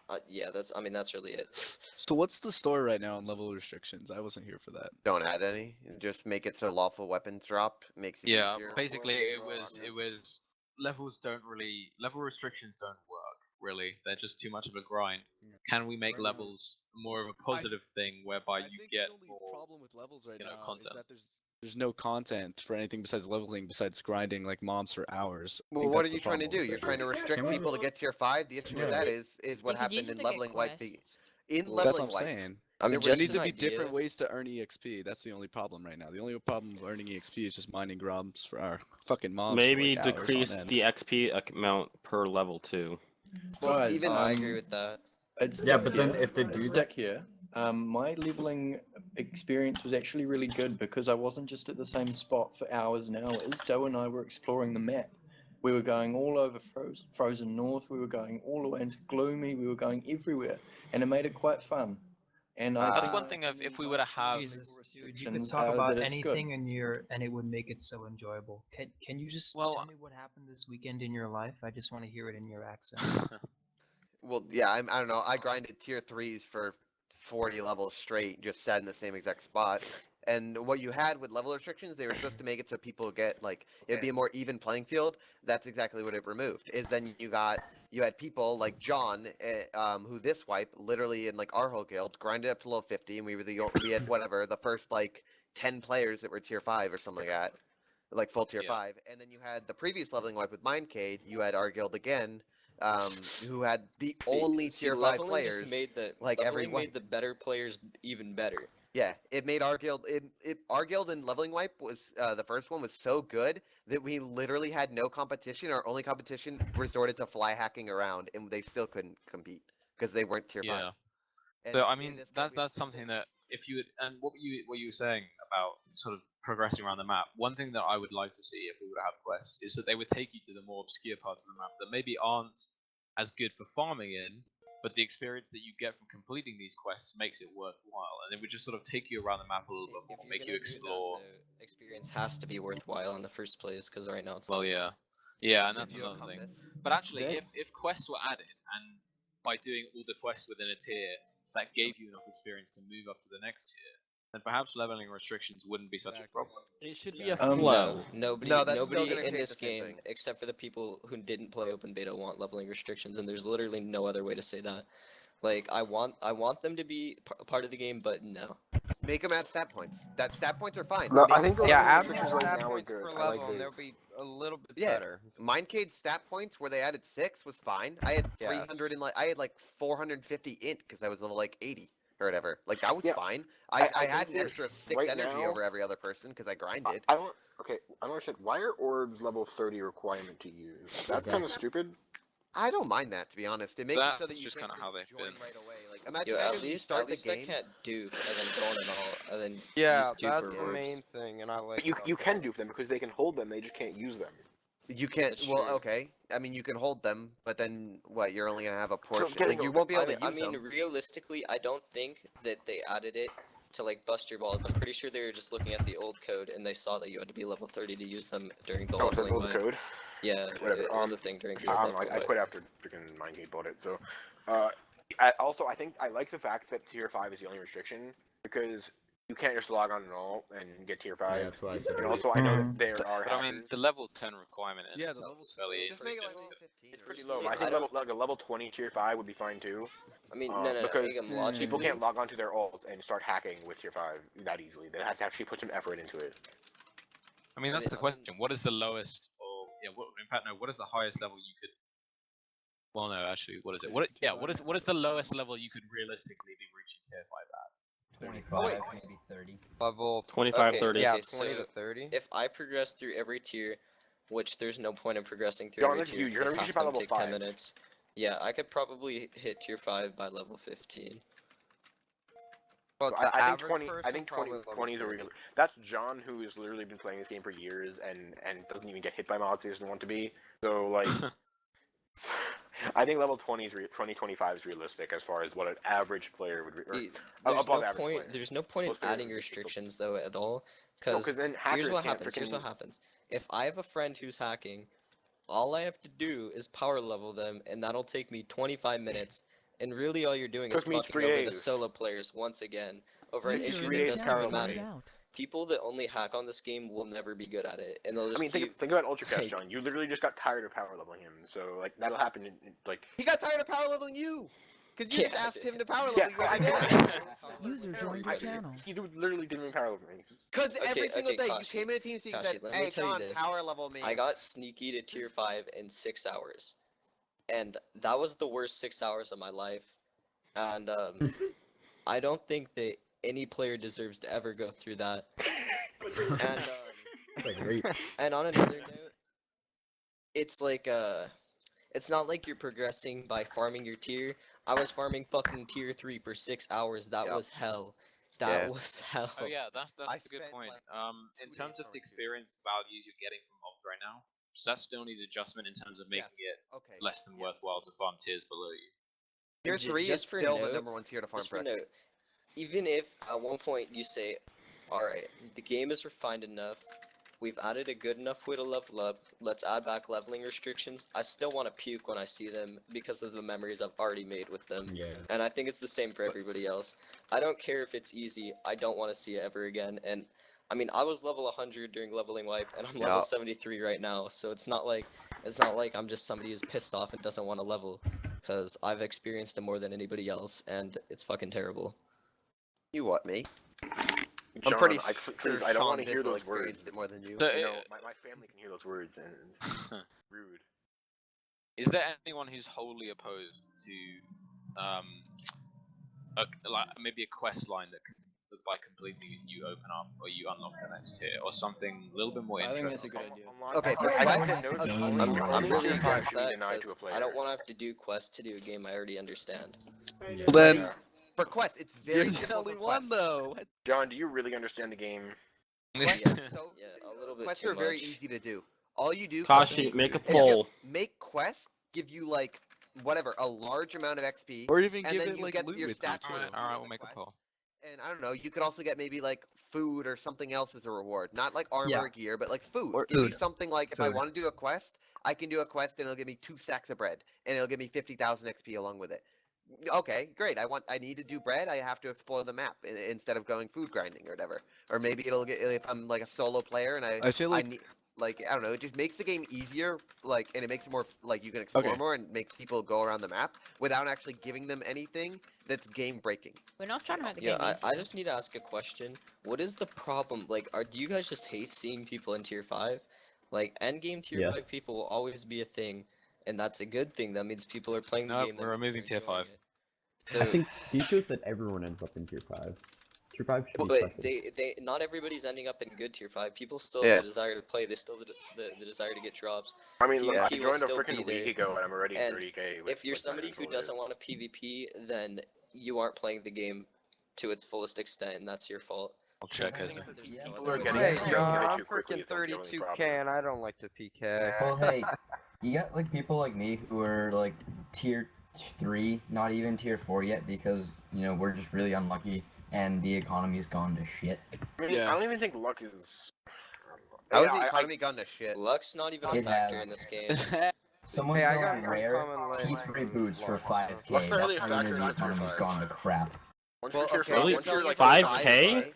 that's really it. So what's the story right now on level restrictions? I wasn't here for that. Don't add any. Just make it so lawful weapons drop makes it Yeah, easier. basically it was level restrictions don't work really. They're just too much of a grind. Can we make levels more of a positive thing whereby I you think get the only more problem with levels right now content? is that there's no content for anything besides leveling, besides grinding like mobs for hours. I Well, think what are that's you the trying to problem do? with You're it. trying to restrict Can we people to just- get tier 5. The issue with Yeah. that is what happened in leveling wipe. In Well, that's leveling what I'm wipe. saying. I mean, There There just needs an to be idea. different ways to earn EXP. That's the only problem right now. The only problem of earning EXP is just mining grubs for our fucking mobs. Maybe for, like, hours on decrease end. the XP amount per level too. Well, even I agree with that. It's Yeah, Dick but then here. if they do It's that- Dick here. My leveling experience was actually really good because I wasn't just at the same spot for hours and hours. Doe and I were exploring the map. We were going all over Frozen North. We were going all the way into Gloomy. We were going everywhere, and it made it quite fun. And I That's think one thing of if we were to have Jesus, dude, you could restrictions, talk about that it's good. anything and it would make it so enjoyable. Can you just tell me what happened this weekend in your life? I just want to hear it in your accent. Well, yeah, I don't know. I grinded tier 3s for 40 levels straight, just sat in the same exact spot. And what you had with level restrictions, they were supposed to make it so people get like it'd be a more even playing field. That's exactly what it removed. Is then you had people like John, who this wipe literally in like our whole guild grinded up to level 50, and we had whatever the first like 10 players that were tier 5 or something like that, like full tier 5. And then you had the previous leveling wipe with Mindcade. You had our guild again. Who had the only tier 5 leveling players, just made the like leveling everyone. made the better players even better. Yeah, it made our guild. Our guild in leveling wipe was the first one was so good that we literally had no competition. Our only competition resorted to fly hacking around, and they still couldn't compete because they weren't tier 5. And So I in mean this guild, that's something that if you and what you were saying about sort of progressing around the map. One thing that I would like to see if we were to have quests is that they would take you to the more obscure parts of the map that maybe aren't as good for farming in, but the experience that you get from completing these quests makes it worthwhile, and it would just sort of take you around the map a little bit more, make you explore. The experience has to be worthwhile in the first place because right now it's Well, not. yeah, and that's another thing. But actually, if quests were added, and by doing all the quests within a tier, that gave you enough experience to move up to the next tier, then perhaps leveling restrictions wouldn't be such a problem. It should be a No, flow. nobody in this game, except for the people who didn't play open beta, want leveling restrictions, and there's literally no other way to say that. Like, I want them to be part of the game, but no. Make them add stat points. That stat points are fine. No, Make I think the Yeah, level add more restrictions right stat now are points good. per I like level, and they'll this. be a little bit Yeah. better. Minecade's stat points where they added 6 was fine. I had Yes. 300 and I had like 450 int because I was level like 80 or whatever. Like that was Yeah, fine. I I had think an that extra 6 right energy now- over every other person because I grinded. I don't. Okay, I don't understand. Why are orbs level 30 requirement to use? That's kind of stupid. I don't mind that, to be honest. It makes it so That's that you just can kind of how they've join been. right away. Like imagine, Yo, imagine you start at least the I game. can't dupe and then go on and all, and then Yeah, use dupe that's or the orbs. main thing, and I like. But you can dupe them because they can hold them. They just can't use them. You can't. That's Well, true. okay. I mean, you can hold them, but then what? You're only gonna have a portion. getting Like you a- won't be able to use I mean, them. realistically, I don't think that they added it to like bust your balls. I'm pretty sure they were just looking at the old code and they saw that you had to be level 30 to use them during the Oh, it's leveling old wipe. code. Yeah, Whatever. it was a thing during the I leveling I wipe. quit after freaking Mindgate bought it. So, also I think I like the fact that tier 5 is the only restriction because you can't just log on and all and get tier 5. Yeah, that's why I said. And also I know that there are. But I mean, the level 10 requirement in Yeah, the itself level is fairly Just make it like interesting. level 15. It's or pretty something. low. I I think don't- like a level 20 tier 5 would be fine too. I mean, no, because logically, people can't log onto their alts and start hacking with tier 5 that easily. They have to actually put some effort into it. I mean, that's the I mean- question. What is the lowest, or yeah, in fact, no. What is the highest level you could? Well, no, actually, what is it? What is the lowest level you could realistically be reaching tier 5 at? 25, maybe 30. Level 25, Okay, 30. Yeah, okay, 20 to so 30. if I progress through every tier, which there's no point in progressing through John, every this is tier you. You're because gonna half reach of about them level take 10 5. minutes. Yeah, I could probably hit tier 5 by level 15. But I the think average 20. I person think probably 20. level 20 is a 30. real. That's John, who has literally been playing this game for years and doesn't even get hit by mobs he doesn't want to be. So like, I think level 25 is realistic as far as what an average player would. Or, There's above no average point. player. There's no point in Most players adding would be restrictions though at all, No, because because then here's hackers what can't happens. Here's what freaking. happens. If I have a friend who's hacking, all I have to do is power level them, and that'll take me 25 minutes. And really, all you're doing is Took me fucking 3 over the days. solo players once again over an User issue in three that your days doesn't channel even power timed matter. out. People that only hack on this game will never be good at it, and they'll I just mean, keep. think about UltraCast, like- John. You literally just got tired of power leveling him, so like that'll happen. Like He got tired of power leveling you, because you Yeah, just I asked did. him to power level yeah, you I every know. day. User joined your channel. He literally didn't even power level me. Because every Okay, single okay, day Kashi, you came into Teamspeak and Kashi, said, let me "Hey, tell you John, this. power level me." I got sneaky to tier 5 in 6 hours. And that was the worst 6 hours of my life. And I don't think that any player deserves to ever go through that. And That's like great. and on another note, it's like it's not like you're progressing by farming your tier. I was farming fucking tier 3 for 6 hours. That Yep. was hell. That Yeah. was hell. Oh yeah, that's I a good spent, point. like, In 2 terms days of the farming too. experience values you're getting from mobs right now, so that still needs adjustment in terms of making it Okay. less than worthwhile to farm tiers below you. Tier Ju- 3 is just for still the note- number 1 tier to farm Just for for. note, even if at one point you say, alright, the game is refined enough, we've added a good enough way to level up, let's add back leveling restrictions, I still want to puke when I see them because of the memories I've already made with them. Yeah. And I think it's the same for everybody else. I don't care if it's easy, I don't want to see it ever again. And I mean, I was level 100 during leveling wipe, and I'm level Yeah. 73 right now, so it's not like I'm just somebody who's pissed off and doesn't want to level, because I've experienced it more than anybody else, and it's fucking terrible. You what, me? John, I'm pretty please, sure I don't Sean want to hear Bizzle those experienced words. it more than you. So, You know, my family can hear those words, and it's rude. is there anyone who's wholly opposed to like maybe a quest line that by completing it you open up or you unlock the next tier or something a little bit more I think that's a interesting? good idea. Okay, for I quest, said no to Game only I'm really tier 5 against should be that denied to because a player. I don't want to have to do quests to do a game I already understand. Yeah. Well, then for quest, it's very you're the simple only for one quests. though. John, do you really understand the game? Quests Yeah, are so yeah, a little bit quests too are very much. easy to do. All you do Kashi, make a is poll. just make quests give you like whatever a large amount of XP, Or even and give then it you like get loot your with you stats. too. Alright, we'll make a poll. And I don't know, you could also get maybe like food or something else as a reward. Not like armor Yeah. or gear, but like food. Or Give me food. something like if I Food. want to do a quest, I can do a quest and it'll give me 2 stacks of bread. And it'll give me 50,000 XP along with it. Okay, great. I need to do bread, I have to explore the map instead of going food grinding or whatever. Or maybe it'll get if I'm like a solo player and I feel like need Like I don't know, it just makes the game easier. Like, and it makes it more like you can explore Okay. more and makes people go around the map without actually giving them anything that's game breaking. We're not trying to make the Yeah, game I just need to ask a question. What is the problem? Like, do you guys just hate seeing people in tier 5? Like, endgame tier 5 Yes. people will always be a thing, and that's a good thing. That means people are playing the No, game. that we're means they're removing tier enjoying 5. it. I So, think features that everyone ends up in tier 5. Tier 5 should be but special. they not everybody's ending up in good tier 5. People still Yeah. have the desire to play. They still have the desire to get drops. I mean, look, I PvP will joined a still be freaking there. week ago and I'm already And 30k. With, if you're with somebody who Nightfall, doesn't want to PvP, then you aren't playing the game to its fullest extent, and that's your fault. I'll check, I Ezra. think that there's Yeah, no People are other getting way Hey, to it. do it. John, Get I'm too quickly, freaking it's not the only 32k problem. and I don't like to PK. Well, hey, you got like people like me who are like tier 3, not even tier 4 yet, because you know we're just really unlucky and the economy's gone to shit. I mean, I don't even think luck is. How Yeah, is the I- economy gone to shit? Luck's not even a It factor has. in this game. Someone's Hey, I selling got rare uncommon T3 lens boots for luck, so- 5k. Luck's not really That's a how you factor know in the tier economy's 5. gone to crap. Once Well, you're tier okay, 5, he's once you're selling like for 5K?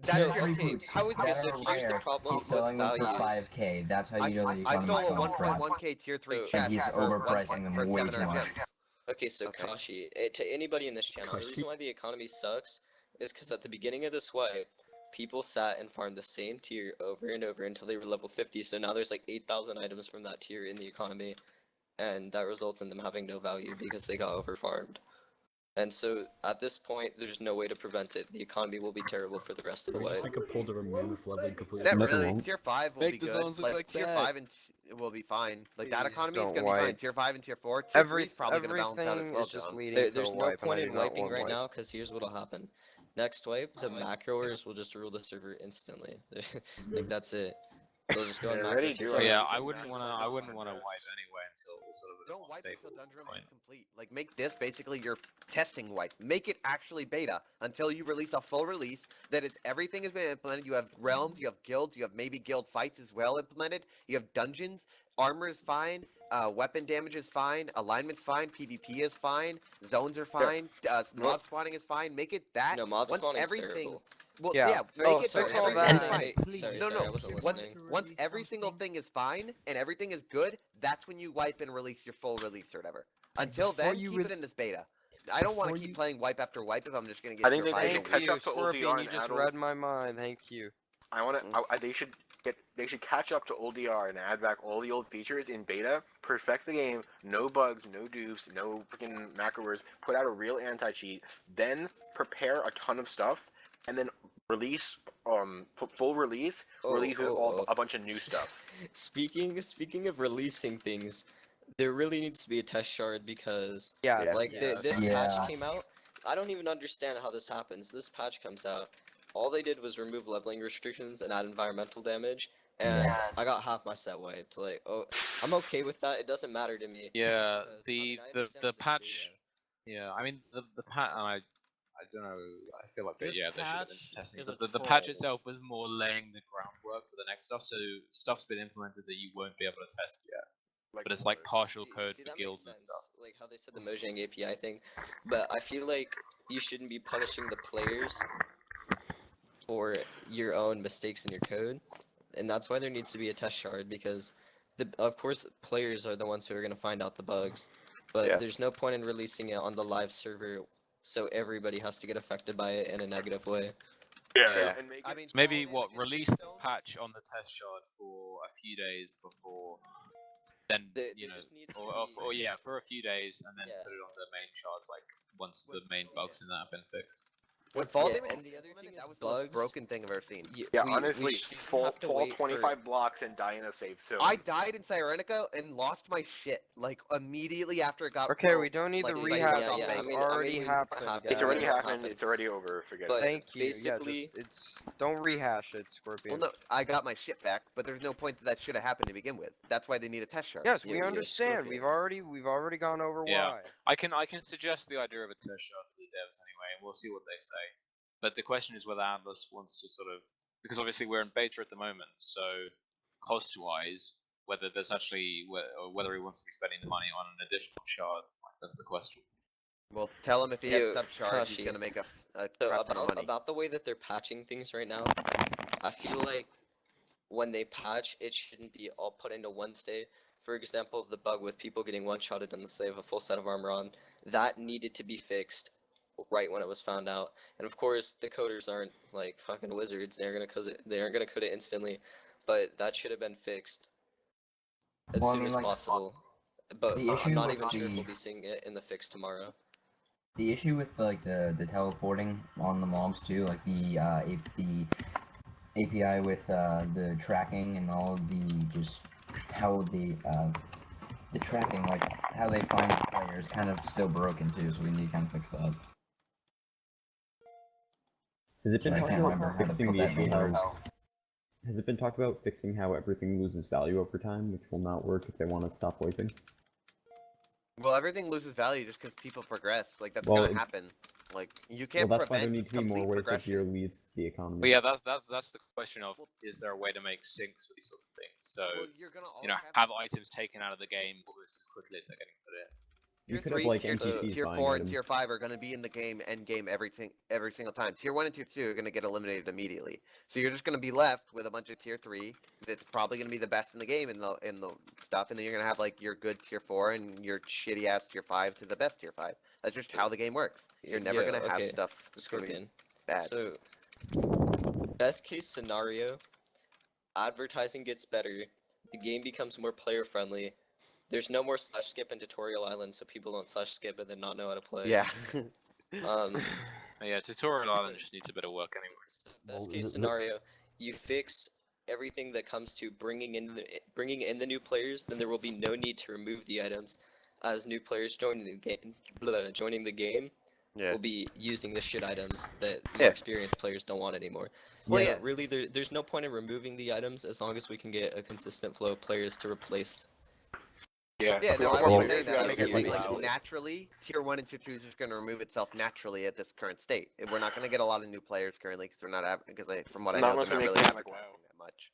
That is T3 pretty- boots How is that Okay, so are here's the rare. problem He's with selling them for values. 5k. That's how you know the I economy's sold a gone to crap. 1.1k tier 3 So- chest And he's for overpricing them for way too 700 much. gems. Okay, so Okay. Kashi, to anybody in this channel, the reason why the economy sucks is because at the beginning of the swipe, people sat and farmed the same tier over and over until they were level 50, so now there's like 8,000 items from that tier in the economy, and that results in them having no value because they got overfarmed. And so, at this point, there's no way to prevent it. The economy will be terrible for the rest of the Can we way. just make a pull to remove leveling completely? That Never really, won't. tier 5 will Make be the good. zones look like tier that. 5 and will be fine. Like that Please economy is don't gonna be fine. wipe. Tier 5 and tier 4. Tier 3 is probably gonna Everything balance out as well, is just John. leading to There's a no wipe, and I point do in not wiping want right wipe. now, because here's what'll happen. Next wipe, the macroers will just rule the server instantly. Like, that's it. They'll just go in They macro already tier do So it. yeah, five. I wouldn't wanna wipe anyway until sort of a Don't more wipe stable until Dungeon Room point. is complete. Like make this basically your testing wipe. Make it actually beta until you release a full release that it's everything has been implemented. You have realms, you have guilds, you have maybe guild fights as well implemented. You have dungeons, armor is fine, weapon damage is fine, alignment's fine, PvP is fine, zones are fine, mob spawning is fine. Make it that. No, mob once spawning is everything. terrible. Well, Yeah, yeah, fix- make it fix so all everything's that. fine. Hey, sorry, No, sorry, I no. wasn't Once, listening. once every single thing is fine and everything is good, that's when you wipe and release your full release or whatever. Until before then, you keep it in this beta. I don't want to keep playing wipe after wipe if I'm just gonna get I think tier they 5 should every catch week. up to old DR Scorpion, you and just add old. read my mind. Thank you. I want to. They should get. They should catch up to old DR and add back all the old features in beta. Perfect the game. No bugs, no dupes, no freaking macroers. Put out a real anti-cheat. Then prepare a ton of stuff, and then release. Full release. Release with a bunch of new stuff. Speaking of releasing things, there really needs to be a test shard because Yes, like yes. this Yeah. patch came out. I don't even understand how this happens. This patch comes out. All they did was remove leveling restrictions and add environmental damage, and I got half my set wiped. Like, oh, I'm okay with that. It doesn't matter to me. Yeah, because, I the mean, I understand the that it's patch. beta. Yeah, I mean the patch. I don't know. I feel like This there should have been patch some testing. is a The patch troll. itself was more laying the groundwork for the next stuff. So stuff's been implemented that you won't be able to test yet. But it's like partial code See, for that makes guilds and sense, stuff. like how they said the Mojang API thing, but I feel like you shouldn't be punishing the players for your own mistakes in your code, and that's why there needs to be a test shard because, of course, players are the ones who are going to find out the bugs, but Yeah. there's no point in releasing it on the live server, so everybody has to get affected by it in a negative way. Yeah. And make I it mean, So maybe small what damages. release the patch on the test shard for a few days before, then There you know, just needs to or yeah, for a few days, and then Yeah. put it on the main shards like once the main bugs in that have been fixed. When fall Yeah, damage and was the other implemented, thing that is was the most bugs. broken thing I've ever seen. Yeah, we honestly, shouldn't fall have to 25 blocks and die in a safe zone. I died in Cyrenica and lost my shit like immediately after it got. Okay, we don't need like, the like, rehash. got yeah, It's banged. already we happened. It's already guys. happened. It's already over. Forget But it. Thank you. basically- Yeah, it's don't rehash it, Scorpion. Well, no, I got my shit back, but there's no point that should have happened to begin with. That's why they need a test shard. Yes, Yeah, we yeah, understand. Scorpion. We've already gone over Yeah. why. I can suggest the idea of a test shard for the devs anyway, and we'll see what they say. But the question is whether Atlas wants to sort of, because obviously we're in beta at the moment, so cost-wise, whether there's actually or whether he wants to be spending the money on an additional shard, like, that's the question. Well, tell him if he Yo, has sub shard, he's Kashi. gonna make a So crap ton of money. about the way that they're patching things right now, I feel like when they patch, it shouldn't be all put into one state. For example, the bug with people getting one-shotted unless they have a full set of armor on, that needed to be fixed right when it was found out. And of course, the coders aren't like fucking wizards. They aren't gonna code it instantly, but that should have been fixed as Well, I soon mean, as like, possible. But the issue I'm not with even sure if the- we'll be seeing it in the fix tomorrow. The issue with like the teleporting on the mobs too, like the API with the tracking and all of the just how the tracking, like how they find players, kind of still broken too. So we need to kind of fix that. Has it been I talked can't about remember how to fixing put the that in issue how? words. Has it been talked about fixing how everything loses value over time, which will not work if they want to stop wiping? Well, everything loses value just because people progress. Like that's Well, gonna it's- happen. Like you can't well, that's why prevent there need to be more complete ways that progression. gear leaves the economy. But yeah, that's the question of, is there a way to make syncs for these sort of things? So Well, you're gonna you know, always have items taken out of the game almost as quickly as they're getting put in. You Tier could have 3, like tier NPCs 2, tier buying 4, and items. tier 5 are going to be in the game, end game, every single time. Tier 1 and tier 2 are going to get eliminated immediately. So you're just going to be left with a bunch of tier 3 that's probably going to be the best in the game in the stuff, and then you're going to have like your good tier 4 and your shitty ass tier 5 to the best tier 5. That's just how the game works. You're never Yeah, going to have okay. stuff that's going to be Scorpion. bad. So, best case scenario, advertising gets better, the game becomes more player friendly. There's no more slash skip and tutorial island, so people don't slash skip and then not know how to play. Yeah. Yeah, Tutorial Island just needs a bit of work anyway. Best case scenario, you fix everything that comes to bringing in the new players, then there will be no need to remove the items, as new players joining the game Yeah. will be using the shit items that the Yeah. more experienced players don't want anymore. Well, So yeah. really, there's no point in removing the items as long as we can get a consistent flow of players to replace. Yeah, Yeah, no, I well, was saying that yeah, because, like, basically. naturally, tier 1 and tier 2 is just going to remove itself naturally at this current state. We're not going to get a lot of new players currently because we're not because from what I Not know, unless they're we not make really things like advertising that much.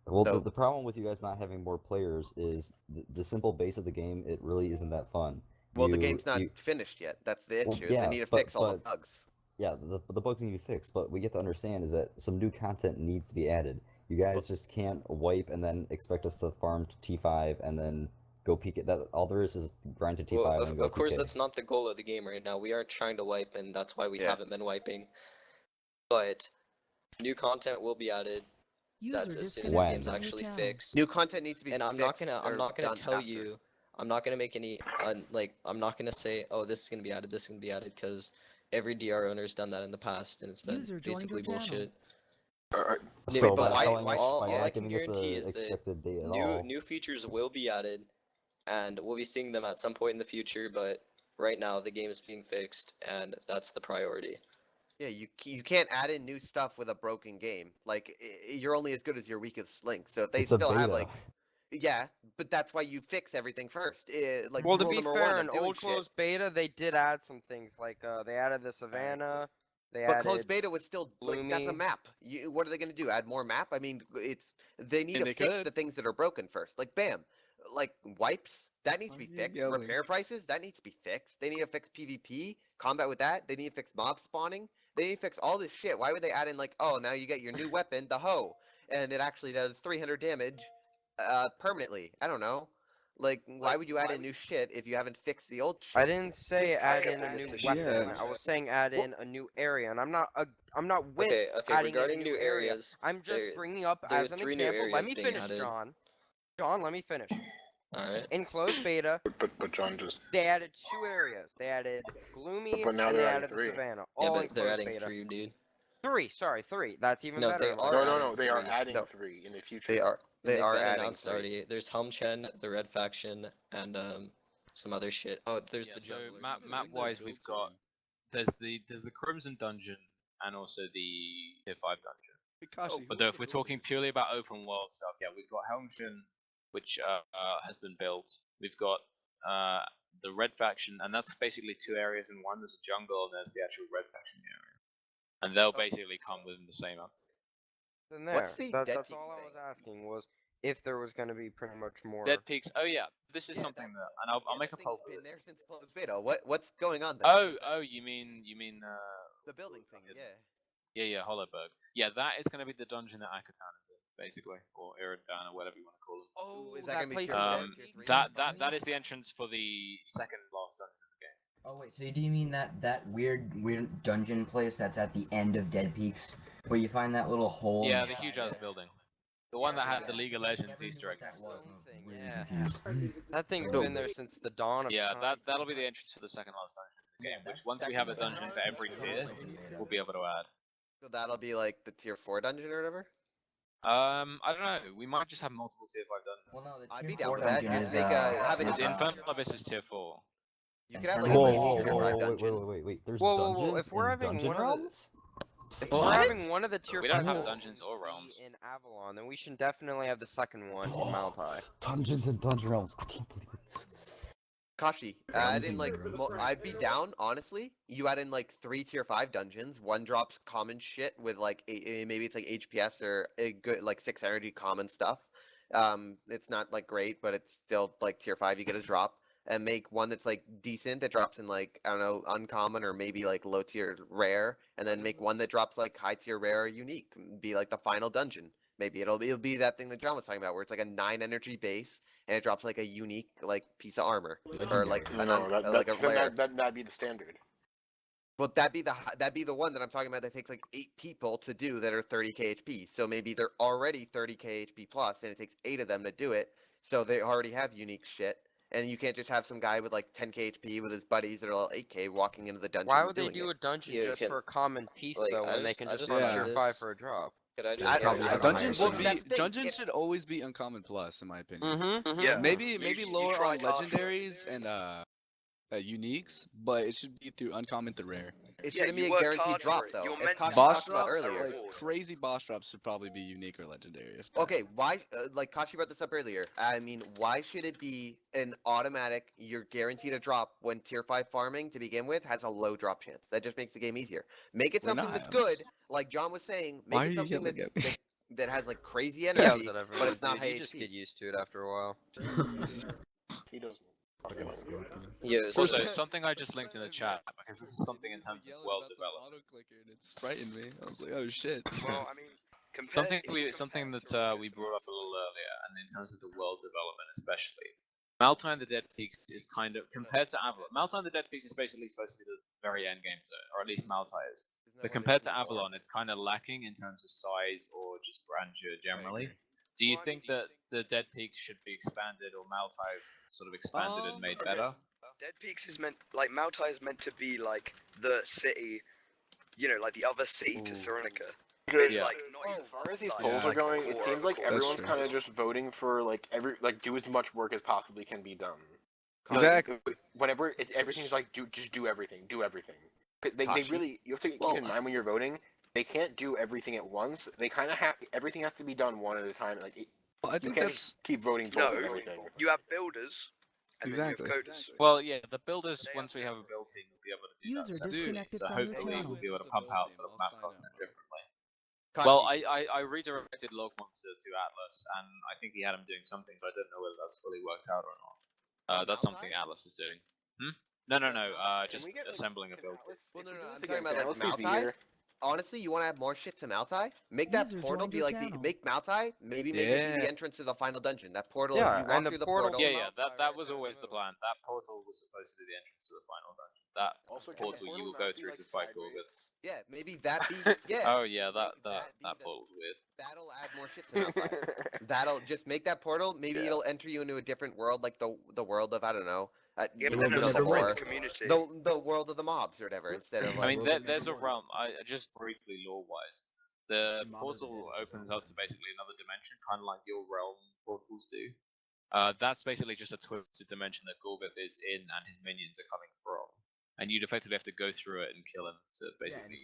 Well, So- the problem with you guys not having more players is the simple base of the game. It really isn't that fun. Well, the game's not finished yet. That's the Well, issue. Is they need to fix all the bugs. Yeah, the bugs need to be fixed, but we get to understand is that some new content needs to be added. You guys just can't wipe and then expect us to farm to T5 and then go peek it. That all there is grind to T5 Well, and go of course, PK. that's not the goal of the game right now. We aren't trying to wipe, and that's why we Yeah. haven't been wiping. But new content will be added. That's as soon as the When? game's actually fixed. New content needs to be And I'm fixed not or gonna done tell after. you. I'm not gonna make any. I'm not gonna say, oh, this is gonna be added. This is gonna be added because every DR owner's done that in the past, and it's been User joined basically your channel. bullshit. So but by telling us, all by I not can giving us guarantee a is that expected date at all. new features will be added, and we'll be seeing them at some point in the future. But right now, the game is being fixed, and that's the priority. Yeah, you can't add in new stuff with a broken game. Like you're only as good as your weakest link. So if they It's a still have beta. like, yeah, but that's why you fix everything first. Like Well, to rule be number fair, one in of doing old shit. closed beta, they did add some things like they added the savannah. They But added closed beta was still like that's a Bloomy. map. What are they gonna do? Add more map? I mean, they need And to they fix could. the things that are broken first. Like bam, like wipes that needs to be fixed. going? Repair prices that needs to be fixed. They need to fix PvP combat with that. They need to fix mob spawning. They need to fix all this shit. Why would they add in like, oh, now you get your new weapon, the hoe, and it actually does 300 damage, permanently? I don't know. Like, why would you add in new shit if you haven't fixed the old shit? I didn't say add in a new weapon. Yeah. I was saying add in a new area, and I'm not with Okay, adding regarding in a new new area. areas, I'm just there- bringing up there are as an 3 new example. Let areas me being finish, added. John. John, let me finish. Alright. In closed beta, But John just. they added 2 areas. They added Gloomy But now and they're they adding added the 3. Savannah. Yeah, All in but they're closed adding beta. 3, dude. 3, sorry, 3. That's even No, better. they in are my No, opinion. no, no. They are 3. adding No. 3 in the future. They are. They They've are been adding announced 3. already. There's Helmchen, the Red Faction, and some other shit. Oh, there's Yeah, the so junglers. map wise, we've got there's the Crimson Dungeon and also the Tier 5 dungeon. But if we're talking purely about open world stuff, yeah, we've got Helmchen, which has been built. We've got the Red Faction, and that's basically 2 areas in one. There's a jungle and there's the actual Red Faction area, and they'll basically come within the same update. Then there. What's the Dead That's Peaks all I thing? was asking was if there was going to be pretty much more. Dead Peaks. Oh yeah, this is Yeah, something that, and I'll make a poll for Been this. there since closed beta. What's going on there? Oh, you mean The building thing. Yeah. Yeah, Hollowberg. Yeah, that is going to be the dungeon that Akatan is in. basically, or Iridan, or whatever you want to call it. Ooh, is that that gonna be place tier in 4? Dead Tier Peaks? 3? That is the entrance for the second last dungeon of the game. Oh wait, so do you mean that weird dungeon place that's at the end of Dead Peaks, where you find that little hole? Yeah, in the side huge of ass it? building. The one that had the Yeah, League of Legends never Easter knew egg what next that to it. was. I was really Yeah. confused. That thing's So- been there since the dawn of Yeah, time. that'll be the entrance for the second last dungeon of the game. Which once we have a dungeon for every tier, we'll be able to add. So that'll be like the tier 4 dungeon or whatever? I don't know. We might just have multiple tier 5 dungeons. Well, no, the I'd tier be down 4 with that. dungeon Just is make have it It's just Infernal Abyss is tier 4. You could have like Whoa, a whoa, tier whoa, 5 whoa, dungeon. wait. There's Whoa, whoa, whoa, dungeons if we're in having dungeon one of the- realms? If we're having one of the tier We don't 5 have dungeons or realms. in Avalon, then we should definitely have the second one in Maltai. Dungeons in dungeon realms. I can't believe it. Kashi, add in like, I'd be down, honestly. You add in like 3 tier 5 dungeons. One drops common shit with like, maybe it's like HPS or a good, like 6 energy common stuff. It's not like great, but it's still like tier 5 you get a drop. And make one that's like decent that drops in like, I don't know, uncommon or maybe like low tier rare. And then make one that drops like high tier rare or unique. Be like the final dungeon. Maybe it'll be that thing that John was talking about, where it's like a 9 energy base and it drops like a unique like piece of armor or like an like a rare. That'd be the standard. Well, that'd be the one that I'm talking about that takes like 8 people to do that are 30k HP. So maybe they're already 30k HP plus, and it takes 8 of them to do it. So they already have unique shit, and you can't just have some guy with like 10k HP with his buddies that are all 8k walking into the dungeon. Why would they doing do it. a dungeon Yeah, just can- for a common piece like, though, I when they just- can I just just run want tier this- 5 for a drop? Could I just I- get I- a Dungeons well, should be that's the thing, dungeons it- should always be uncommon plus, in my opinion. Mm-hmm. Yeah. Maybe You lower on tried hard for it. legendaries and uniques, but it should be through uncommon to rare. It Yeah, shouldn't you be a worked guaranteed hard for drop it. though. You're As meant to Kashi Boss talked about drops, earlier. like crazy boss drops, should probably be unique or legendary. if that. Okay, why? Like Kashi brought this up earlier. I mean, why should it be an automatic? You're guaranteed a drop when tier 5 farming to begin with has a low drop chance. That just makes the game easier. Make it We're something not, that's I'm good, just- like John was saying. Why Make are it you something yelling that's at me? that has like crazy Yeah, energy, whatever. but it's not Dude, high you just HP. get used to it after a while. He doesn't. Yeah, Also, something I just linked in the chat, because this is something in terms of world development. Auto-clicker and it frightened me. I was like, oh shit. Well, I mean, compared, Something that we brought up a little earlier, and in terms of the world development especially, Maltai and the Dead Peaks is kind of compared to Avalon. Maltai and the Dead Peaks is basically supposed to be the very end game zone, or at least Maltai is. But compared to Avalon, it's kind of lacking in terms of size or just grandeur generally. Do you think that the Dead Peaks should be expanded, or Maltai sort of expanded and made better? Dead Peaks is meant, like, Maltai is meant to be like the city, you know, like the other city to Serenica. It's Yeah. like not even As far as these size, polls it's are like going, core it of seems the like core. everyone's true. kind of just voting for like do as much work as possibly can be done. Exactly. Whenever everything's like just do everything, do everything. 'Cause they Kashi? really, you have to keep in mind when you're voting, they can't do everything at once. They kind of have everything has to be done one at a time. Like Well, I you think can't that's just keep voting No, for everything. you have builders, and Exactly. then you have coders. Well, yeah, the builders, once we have a build team, will be able to do User that. disconnected So from your hopefully channel. we'll be able to pump out sort of map content differently. Kashi, Well, I redirected Log Monster to Atlas, and I think he had him doing something, but I don't know whether that's fully worked out or not. That's something Atlas is doing. No, just we get, like, assembling a build team. well, no, If we do I'm this talking again, about can like Atlas be Maltai. here? Honestly, you want to add more shit to Maltai? Make that User portal joined be your like channel. make Maltai maybe make it be Yeah. the entrance to the final dungeon. That portal, Yeah, you walk and the through the portal- portal. Yeah, that was always the plan. That portal was supposed to be the entrance to the final dungeon. That Also, can the portal you portal will not go be, through like, to fight Gorgon. sideways? Yeah, maybe that be yeah. Oh yeah, that be portal's weird. That'll add more shit to Maltai. That'll just make that portal. Maybe Yeah. it'll enter you into a different world, like the world of I don't know. Yeah, you but know, then the it's a lore. whole community. The world of the mobs or whatever instead of like. I mean, there's a realm. Just briefly lore-wise, the portal opens up to basically another dimension, kind of like your realm portals do. That's basically just a twisted dimension that Gorgoth is in, and his minions are coming from. And you'd effectively have to go through it and kill him to basically